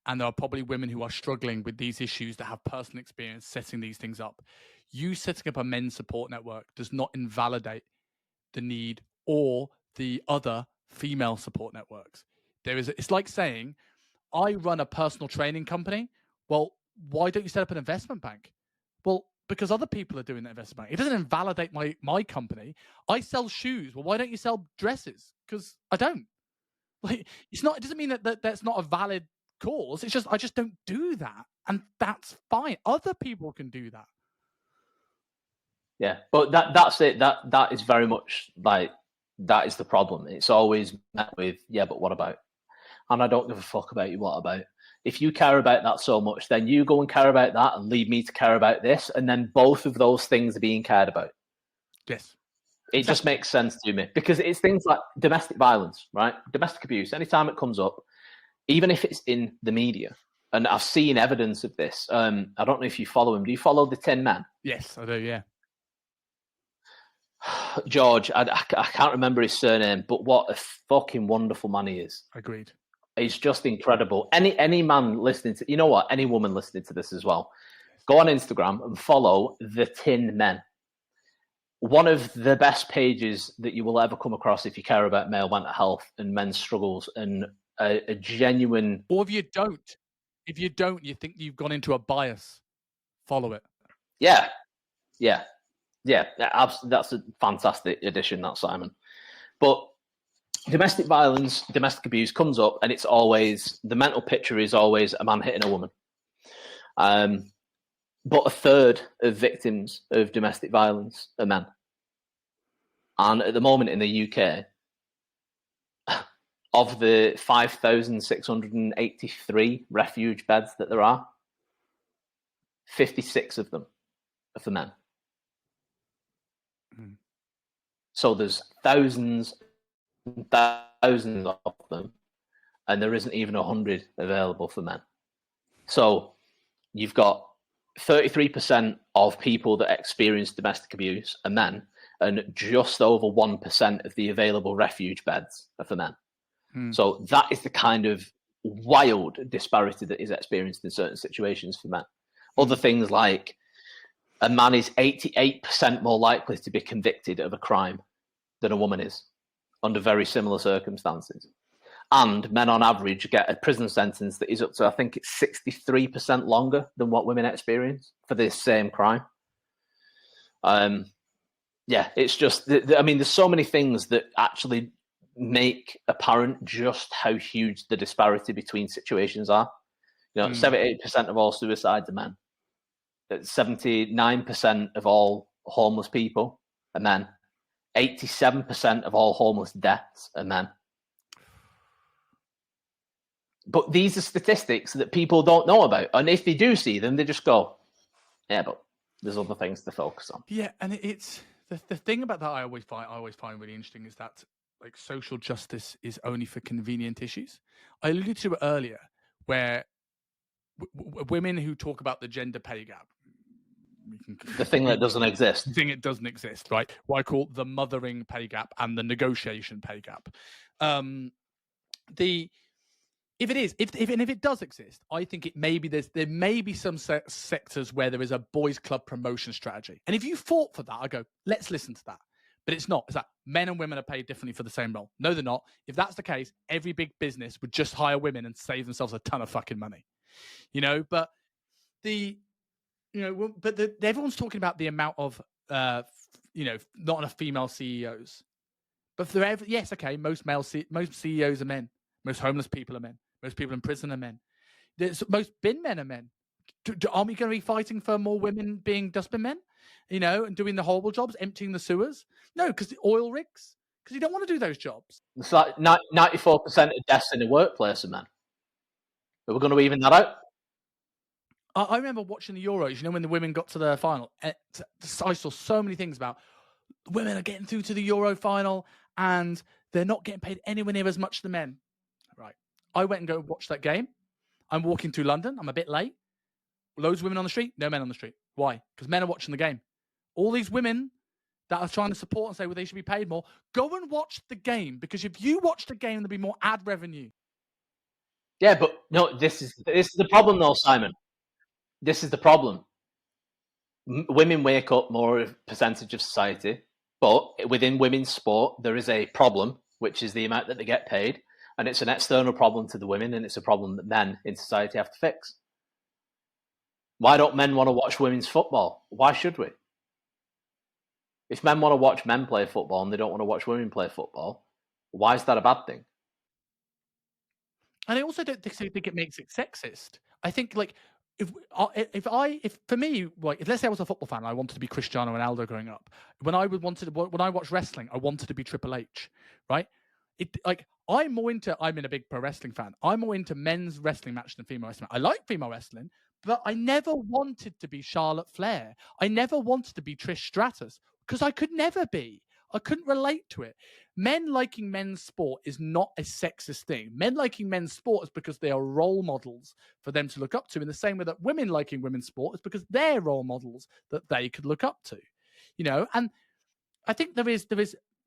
And there are probably women who are struggling with these issues that have personal experience setting these things up. You setting up a men's support network does not invalidate the need or the other female support networks. It's like saying, I run a personal training company. Well, why don't you set up an investment bank? Well, because other people are doing the investment bank. It doesn't invalidate my company. I sell shoes. Well, why don't you sell dresses? Because I don't. Like, it doesn't mean that that's not a valid cause. It's just I just don't do that, and that's fine. Other people can do that. Yeah, but that's it. That is very much like that is the problem. It's always met with, yeah, but what about? And I don't give a fuck about you. What about? If you care about that so much, then you go and care about that and leave me to care about this, and then both of those things are being cared about. Yes. It just makes sense to me because it's things like domestic violence, right? Domestic abuse. Anytime it comes up, even if it's in the media, and I've seen evidence of this. I don't know if you follow him. Do you follow the Tin Man? Yes, I do. Yeah. George, I can't remember his surname, but what a fucking wonderful man he is. Agreed. He's just incredible. Any man listening to, you know what? Any woman listening to this as well, go on Instagram and follow the Tin Men. One of the best pages that you will ever come across if you care about male mental health and men's struggles, and a genuine. Or if you don't, you think you've gone into a bias. Follow it. Yeah. That's a fantastic addition, that Simon. But domestic violence, domestic abuse comes up, and it's always the mental picture is always a man hitting a woman. But a third of victims of domestic violence are men. And at the moment in the UK, of the 5,683 refuge beds that there are, 56 of them are for men. Mm. So there's thousands and thousands of them, and there isn't even 100 available for men. So you've got 33% of people that experience domestic abuse are men, and just over 1% of the available refuge beds are for men. So that is the kind of wild disparity that is experienced in certain situations for men. Other things like a man is 88% more likely to be convicted of a crime than a woman is under very similar circumstances. And men on average get a prison sentence that is up to, I think it's 63% longer than what women experience for this same crime. Yeah, it's just, I mean, there's so many things that actually make apparent just how huge the disparity between situations are. 78% of all suicides are men. 79% of all homeless people are men. 87% of all homeless deaths are men. But these are statistics that people don't know about. And if they do see them, they just go, yeah, but there's other things to focus on. Yeah, and it's the thing about that I always find really interesting is that like social justice is only for convenient issues. I alluded to it earlier, where women who talk about the gender pay gap, the thing that doesn't exist, the thing it doesn't exist, right? What I call the mothering pay gap and the negotiation pay gap. If it does exist, I think there may be some sectors where there is a boys' club promotion strategy. And if you fought for that, I go, let's listen to that. But it's not. It's that men and women are paid differently for the same role. No, they're not. If that's the case, every big business would just hire women and save themselves a ton of fucking money. But everyone's talking about the amount of not enough female CEOs. But yes, okay, most CEOs are men. Most homeless people are men. Most people in prison are men. Most bin men are men. Aren't we going to be fighting for more women being dustbin men? And doing the horrible jobs, emptying the sewers? No, because the oil rigs. Because you don't want to do those jobs. It's like 94% of deaths in the workplace are men. Are we going to even that out? I remember watching the Euros, when the women got to the final. I saw so many things about women are getting through to the Euro final and they're not getting paid anywhere near as much as the men. Right. I went and go watch that game. I'm walking through London. I'm a bit late. Loads of women on the street. No men on the street. Why? Because men are watching the game. All these women that are trying to support and say, well, they should be paid more. Go and watch the game, because if you watch the game, there'll be more ad revenue. Yeah, but no, this is the problem, though, Simon. This is the problem. Women wake up more of a percentage of society, but within women's sport, there is a problem, which is the amount that they get paid, and it's an external problem to the women, and it's a problem that men in society have to fix. Why don't men want to watch women's football? Why should we? If men want to watch men play football and they don't want to watch women play football, why is that a bad thing? And I also don't think it makes it sexist. I think, like, if for me, like, if let's say I was a football fan and I wanted to be Cristiano Ronaldo growing up, when I watched wrestling, I wanted to be Triple H, right? I'm in a big pro wrestling fan. I'm more into men's wrestling match than female wrestling. I like female wrestling, but I never wanted to be Charlotte Flair. I never wanted to be Trish Stratus, because I could never be. I couldn't relate to it. Men liking men's sport is not a sexist thing. Men liking men's sport is because they are role models for them to look up to, in the same way that women liking women's sport is because they're role models that they could look up to. And I think there is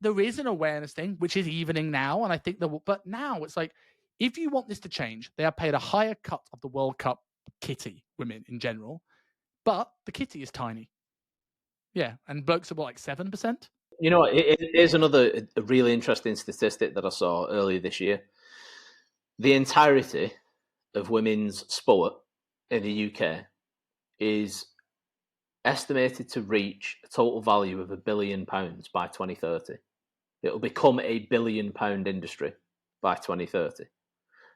an awareness thing, which is evening now, and I think but now it's like, if you want this to change, they are paid a higher cut of the World Cup kitty, women in general, but the kitty is tiny. Yeah, and blokes are like 7%. Here's another really interesting statistic that I saw earlier this year. The entirety of women's sport in the UK is estimated to reach a total value of £1 billion by 2030. It'll become a £1 billion industry by 2030.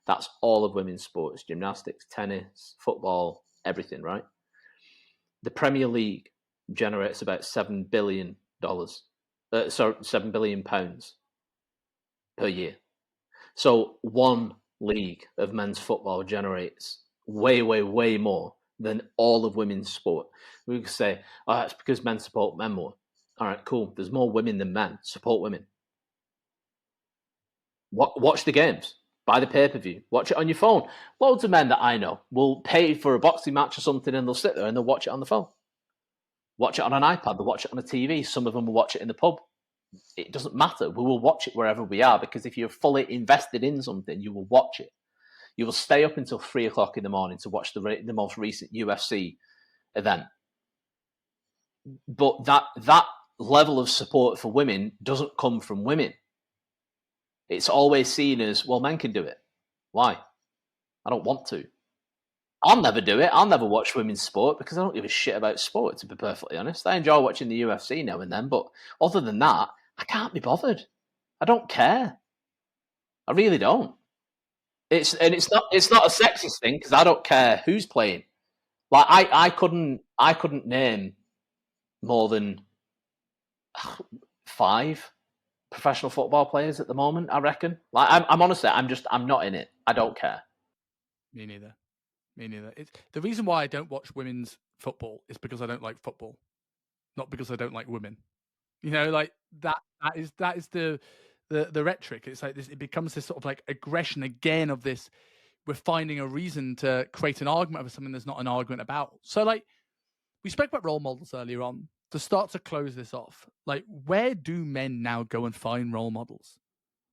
That's all of women's sports: gymnastics, tennis, football, everything, right? The Premier League generates about £7 billion, £7 billion per year. So one league of men's football generates way, way, way more than all of women's sport. We could say, oh, that's because men support men more. All right, cool. There's more women than men. Support women. Watch the games. Buy the pay-per-view. Watch it on your phone. Loads of men that I know will pay for a boxing match or something, and they'll sit there and they'll watch it on the phone. Watch it on an iPad. They'll watch it on a TV. Some of them will watch it in the pub. It doesn't matter. We will watch it wherever we are, because if you're fully invested in something, you will watch it. You will stay up until 3 o'clock in the morning to watch the most recent UFC event. But that level of support for women doesn't come from women. It's always seen as, well, men can do it. Why? I don't want to. I'll never do it. I'll never watch women's sport because I don't give a shit about sport, to be perfectly honest. I enjoy watching the UFC now and then, but other than that, I can't be bothered. I don't care. I really don't. It's not a sexist thing, because I don't care who's playing. Like I couldn't name more than 5 professional football players at the moment, I reckon. Like I'm honestly, I'm not in it. I don't care. Me neither. It's the reason why I don't watch women's football is because I don't like football, not because I don't like women. You know, like that is the rhetoric. It's like this. It becomes this sort of like aggression again of this. We're finding a reason to create an argument over something there's not an argument about. So, like, we spoke about role models earlier on. To start to close this off, like, where do men now go and find role models?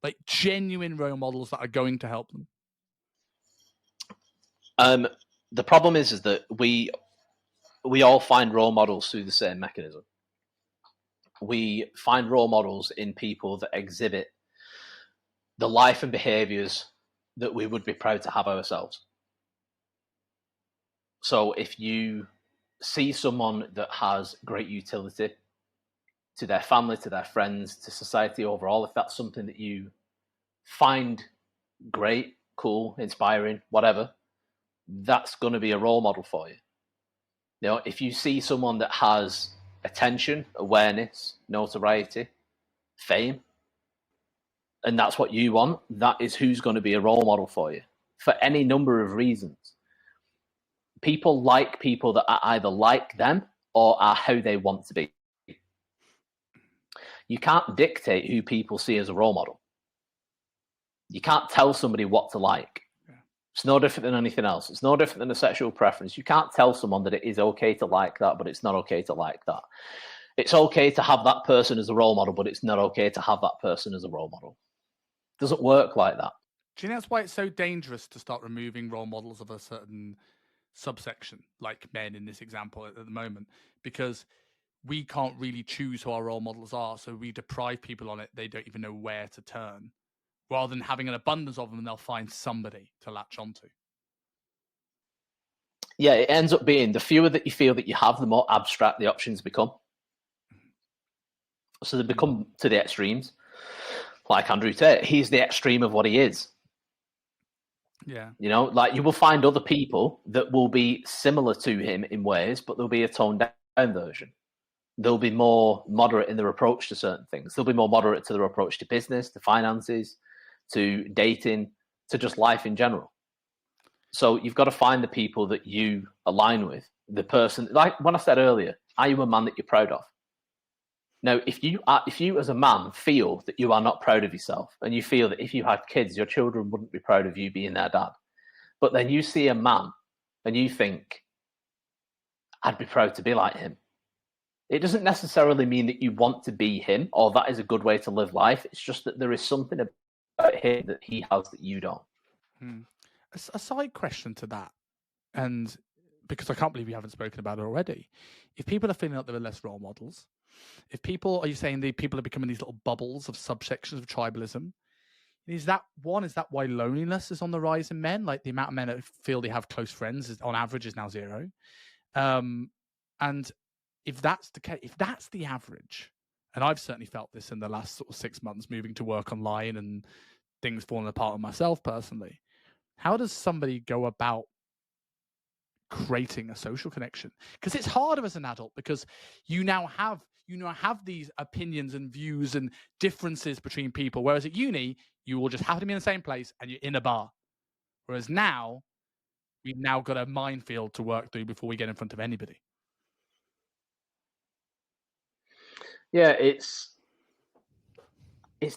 Like, genuine role models that are going to help them? The problem is that we all find role models through the same mechanism. We find role models in people that exhibit the life and behaviors that we would be proud to have ourselves. So if you see someone that has great utility to their family, to their friends, to society overall, if that's something that you find great, cool, inspiring, whatever, that's going to be a role model for you. You know, if you see someone that has attention, awareness, notoriety, fame, and that's what you want, that is who's going to be a role model for you, for any number of reasons. People like people that are either like them or are how they want to be. You can't dictate who people see as a role model. You can't tell somebody what to like. Yeah. It's no different than anything else. It's no different than a sexual preference. You can't tell someone that it is okay to like that, but it's not okay to like that. It's okay to have that person as a role model, but it's not okay to have that person as a role model. It doesn't work like that. Do you think that's why it's so dangerous to start removing role models of a certain subsection, like men in this example at the moment? Because we can't really choose who our role models are, so we deprive people on it. They don't even know where to turn. Rather than having an abundance of them, they'll find somebody to latch onto. Yeah, it ends up being the fewer that you feel that you have, the more abstract the options become. So they become to the extremes. Like Andrew Tate, he's the extreme of what he is. Yeah. You know, like you will find other people that will be similar to him in ways, but there'll be a toned down version. They'll be more moderate in their approach to certain things. They'll be more moderate to their approach to business, to finances, to dating, to just life in general. So you've got to find the people that you align with. The person, like when I said earlier, are you a man that you're proud of? Now, if you as a man feel that you are not proud of yourself, and you feel that if you had kids, your children wouldn't be proud of you being their dad, but then you see a man and you think, I'd be proud to be like him. It doesn't necessarily mean that you want to be him or that is a good way to live life. It's just that there is something about him that he has that you don't. A side question to that, and because I can't believe we haven't spoken about it already. If people are feeling like there are less role models, are you saying the people are becoming these little bubbles of subsections of tribalism? Is that why loneliness is on the rise in men? Like the amount of men that feel they have close friends on average is now 0. And if that's the case, if that's the average, and I've certainly felt this in the last sort of 6 months, moving to work online and things falling apart on myself personally. How does somebody go about creating a social connection? Because it's harder as an adult, because you now have these opinions and views and differences between people, whereas at uni you will just happen to be in the same place and you're in a bar, whereas now we've now got a minefield to work through before we get in front of anybody. Yeah, it's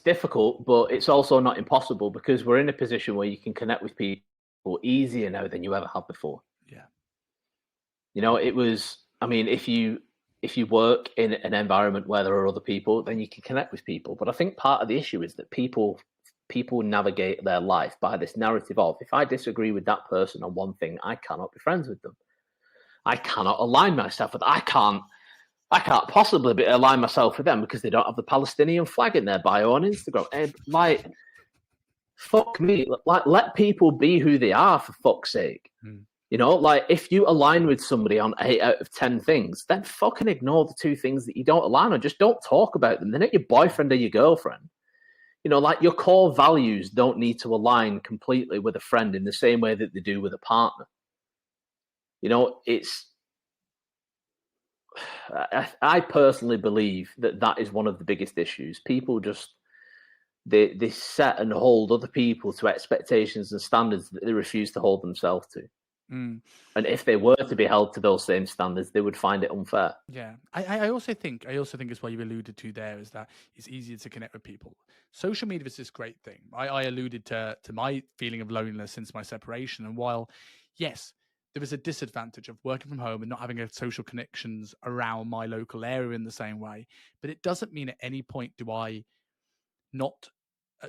difficult, but it's also not impossible, because we're in a position where you can connect with people easier now than you ever have before. Yeah. You know, it was, I mean, if you work in an environment where there are other people, then you can connect with people. But I think part of the issue is that people navigate their life by this narrative of, if I disagree with that person on one thing, I cannot be friends with them. I cannot align myself with, I can't possibly align myself with them because they don't have the Palestinian flag in their bio on Instagram. And like, fuck me. Like, let people be who they are, for fuck's sake. You know, like, if you align with somebody on 8 out of 10 things, then fucking ignore the 2 things that you don't align on. Just don't talk about them. They're not your boyfriend or your girlfriend. You know, like, your core values don't need to align completely with a friend in the same way that they do with a partner. You know, I personally believe that is one of the biggest issues. People just, they set and hold other people to expectations and standards that they refuse to hold themselves to. And if they were to be held to those same standards, they would find it unfair. Yeah, I also think as well, you alluded to there, is that it's easier to connect with people. Social media is this great thing. I alluded to my feeling of loneliness since my separation, and while yes, there is a disadvantage of working from home and not having a social connections around my local area in the same way, but it doesn't mean at any point do I not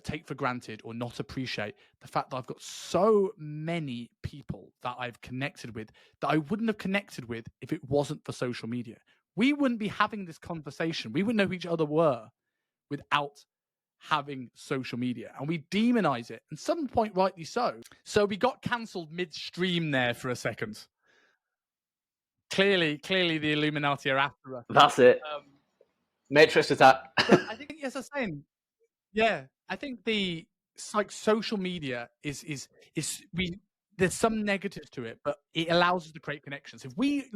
take for granted or not appreciate the fact that I've got so many people that I've connected with that I wouldn't have connected with if it wasn't for social media. We wouldn't be having this conversation. We wouldn't know who each other were without having social media, and we demonize it, and some point rightly so. So we got cancelled midstream there for a second. Clearly the Illuminati are after us. That's it. Matrix attack. But I think, as I was saying, yeah, I think like social media is there's some negatives to it, but it allows us to create connections. If we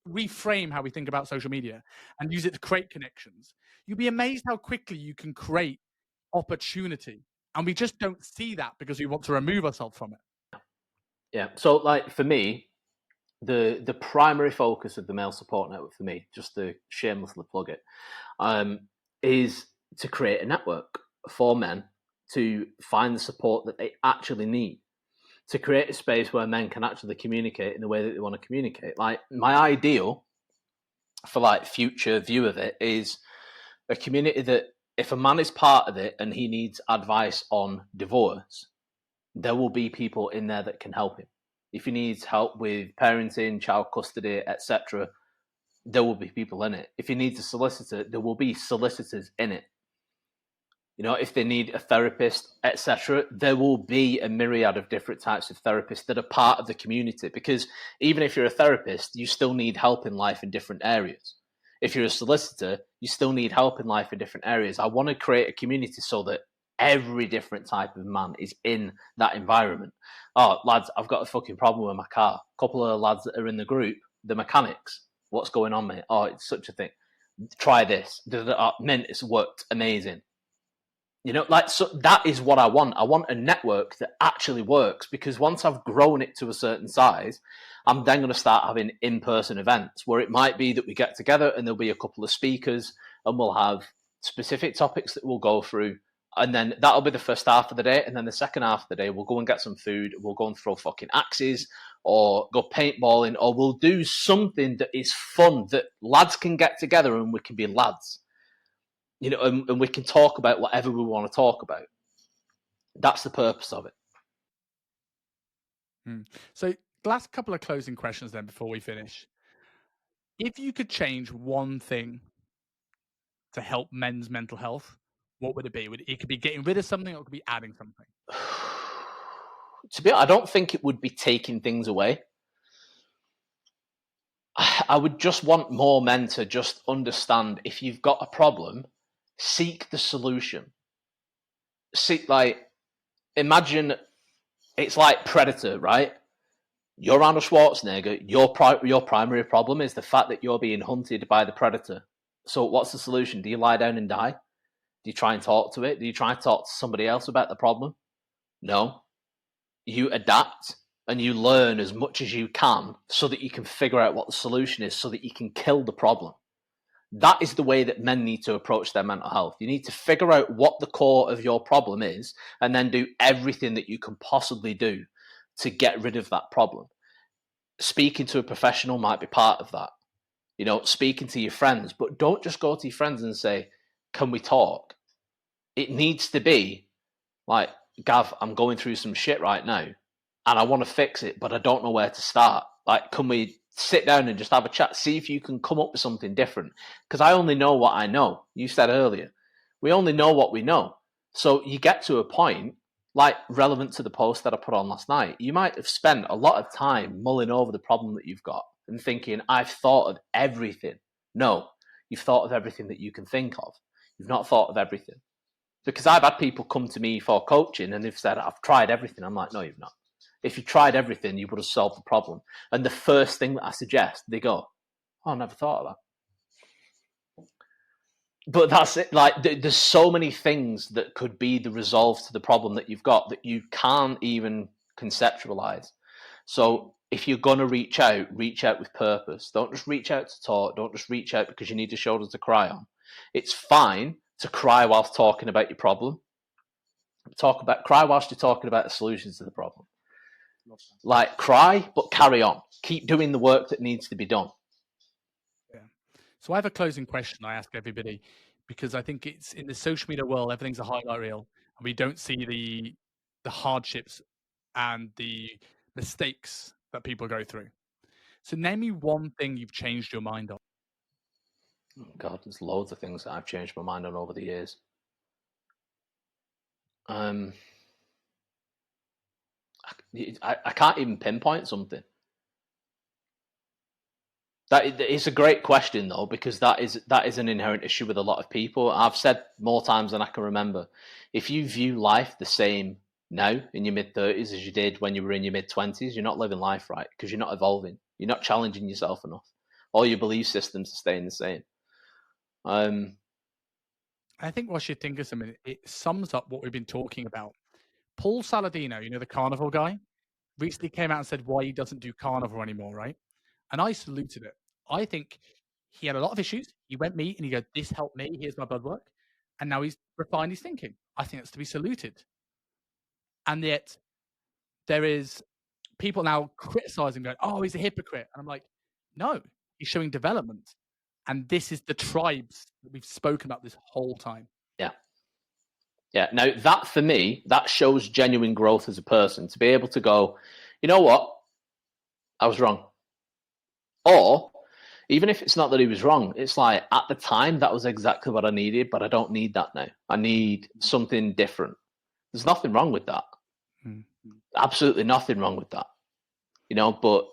reframe how we think about social media and use it to create connections, you'd be amazed how quickly you can create opportunity. And we just don't see that because we want to remove ourselves from it. Yeah. So, like, for me, the primary focus of the Male Support Network, for me, just to shamelessly plug it, is to create a network for men to find the support that they actually need, to create a space where men can actually communicate in the way that they want to communicate. Like, my ideal for, like, future view of it is a community that, if a man is part of it and he needs advice on divorce, there will be people in there that can help him. If he needs help with parenting, child custody, etc., there will be people in it. If he needs a solicitor, there will be solicitors in it. You know, if they need a therapist, etc., there will be a myriad of different types of therapists that are part of the community. Because even if you're a therapist, you still need help in life in different areas. If you're a solicitor, you still need help in life in different areas. I want to create a community so that every different type of man is in that environment. Oh, lads, I've got a fucking problem with my car. A couple of lads that are in the group, the mechanics. What's going on, mate? Oh, it's such a thing. Try this. Mint, it's worked amazing. You know, like, so that is what I want. I want a network that actually works, because once I've grown it to a certain size, I'm then going to start having in-person events where it might be that we get together and there'll be a couple of speakers and we'll have specific topics that we'll go through. And then that'll be the first half of the day. And then the second half of the day, we'll go and get some food. We'll go and throw fucking axes or go paintballing, or we'll do something that is fun, that lads can get together and we can be lads. You know, and we can talk about whatever we want to talk about. That's the purpose of it. So, last couple of closing questions then before we finish. If you could change one thing to help men's mental health, what would it be? It could be getting rid of something, or it could be adding something. To be honest, I don't think it would be taking things away. I would just want more men to just understand, if you've got a problem, seek the solution. Imagine it's like Predator, right? You're Arnold Schwarzenegger. Your primary problem is the fact that you're being hunted by the Predator. So what's the solution? Do you lie down and die? Do you try and talk to it? Do you try and talk to somebody else about the problem? No. You adapt and you learn as much as you can so that you can figure out what the solution is, so that you can kill the problem. That is the way that men need to approach their mental health. You need to figure out what the core of your problem is, and then do everything that you can possibly do to get rid of that problem. Speaking to a professional might be part of that. Speaking to your friends, but don't just go to your friends and say, can we talk? It needs to be like, Gav, I'm going through some shit right now and I want to fix it, but I don't know where to start. Like, can we sit down and just have a chat, see if you can come up with something different? Because I only know what I know. You said earlier, we only know what we know. So you get to a point, like relevant to the post that I put on last night, you might have spent a lot of time mulling over the problem that you've got and thinking, I've thought of everything. No, you've thought of everything that you can think of. You've not thought of everything. Because I've had people come to me for coaching and they've said, I've tried everything. I'm like, no, you've not. If you tried everything, you would have solved the problem. And the first thing that I suggest, they go, oh, I never thought of that. But that's it. Like, there's so many things that could be the resolve to the problem that you've got that you can't even conceptualize. So if you're going to reach out with purpose. Don't just reach out to talk. Don't just reach out because you need a shoulder to cry on. It's fine to cry whilst talking about your problem. Cry whilst you're talking about the solutions to the problem. Like, cry, but carry on. Keep doing the work that needs to be done. Yeah. So I have a closing question I ask everybody, because I think it's in the social media world, everything's a highlight reel, and we don't see the hardships and the mistakes that people go through. So name me one thing you've changed your mind on. Oh God, there's loads of things that I've changed my mind on over the years. I can't even pinpoint something. That is a great question, though, because that is an inherent issue with a lot of people. I've said more times than I can remember, if you view life the same now in your mid-30s as you did when you were in your mid-20s, you're not living life right, because you're not evolving. You're not challenging yourself enough. All your belief systems are staying the same. I think what you think of something, it sums up what we've been talking about. Paul Saladino, the carnival guy, recently came out and said why he doesn't do carnival anymore, right? And I saluted it. I think he had a lot of issues. He went meet and he goes, this helped me, here's my blood work. And now he's refined his thinking. I think that's to be saluted. And yet there is people now criticizing, going, oh, he's a hypocrite. And I'm like, no, he's showing development. And this is the tribes that we've spoken about this whole time. Yeah. Now, that for me, that shows genuine growth as a person, to be able to go, you know what? I was wrong. Or even if it's not that he was wrong, it's like, at the time, that was exactly what I needed, but I don't need that now. I need something different. There's nothing wrong with that. Absolutely nothing wrong with that. But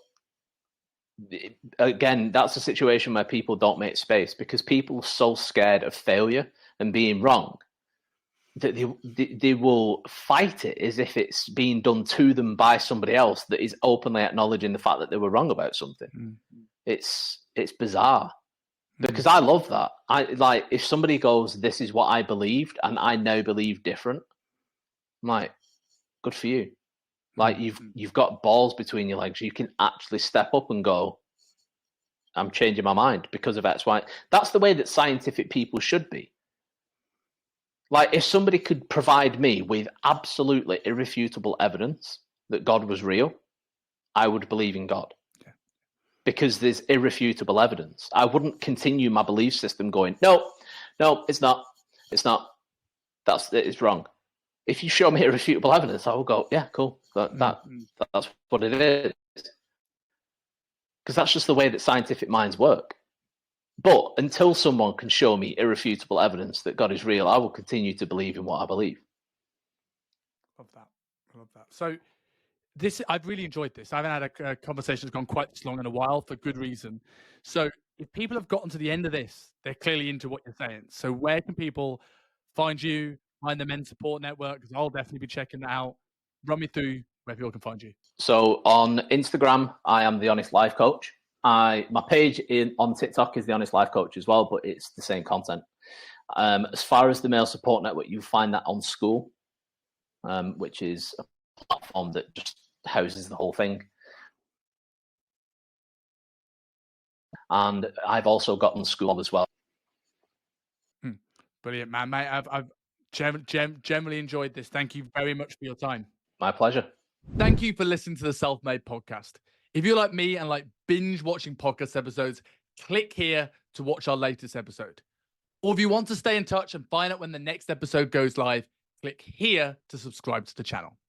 again, that's a situation where people don't make space, because people are so scared of failure and being wrong that they will fight it as if it's being done to them by somebody else that is openly acknowledging the fact that they were wrong about something. It's bizarre, because I love that. If somebody goes, this is what I believed and I now believe different, I'm like, good for you. Like, you've got balls between your legs. You can actually step up and go, I'm changing my mind because of X, Y. That's the way that scientific people should be. Like, if somebody could provide me with absolutely irrefutable evidence that God was real, I would believe in God. Yeah. Because there's irrefutable evidence. I wouldn't continue my belief system going, no, it's not. It's not. It's wrong. If you show me irrefutable evidence, I will go, yeah, cool. That's what it is. Because that's just the way that scientific minds work. But until someone can show me irrefutable evidence that God is real, I will continue to believe in what I believe. Love that. So I've really enjoyed this. I haven't had a conversation that's gone quite this long in a while for good reason. So if people have gotten to the end of this, they're clearly into what you're saying. So where can people find you, find the Men's Support Network? Because I'll definitely be checking that out. Run me through where people can find you. So on Instagram, I am the Honest Life Coach. My page on TikTok is the Honest Life Coach as well, but it's the same content. As far as the Male Support Network, you find that on School, which is a platform that just houses the whole thing. And I've also gotten School as well. Brilliant, man. Mate, I've generally enjoyed this. Thank you very much for your time. My pleasure. Thank you for listening to the Self-Made Podcast. If you're like me and like binge watching podcast episodes, click here to watch our latest episode. Or if you want to stay in touch and find out when the next episode goes live, click here to subscribe to the channel.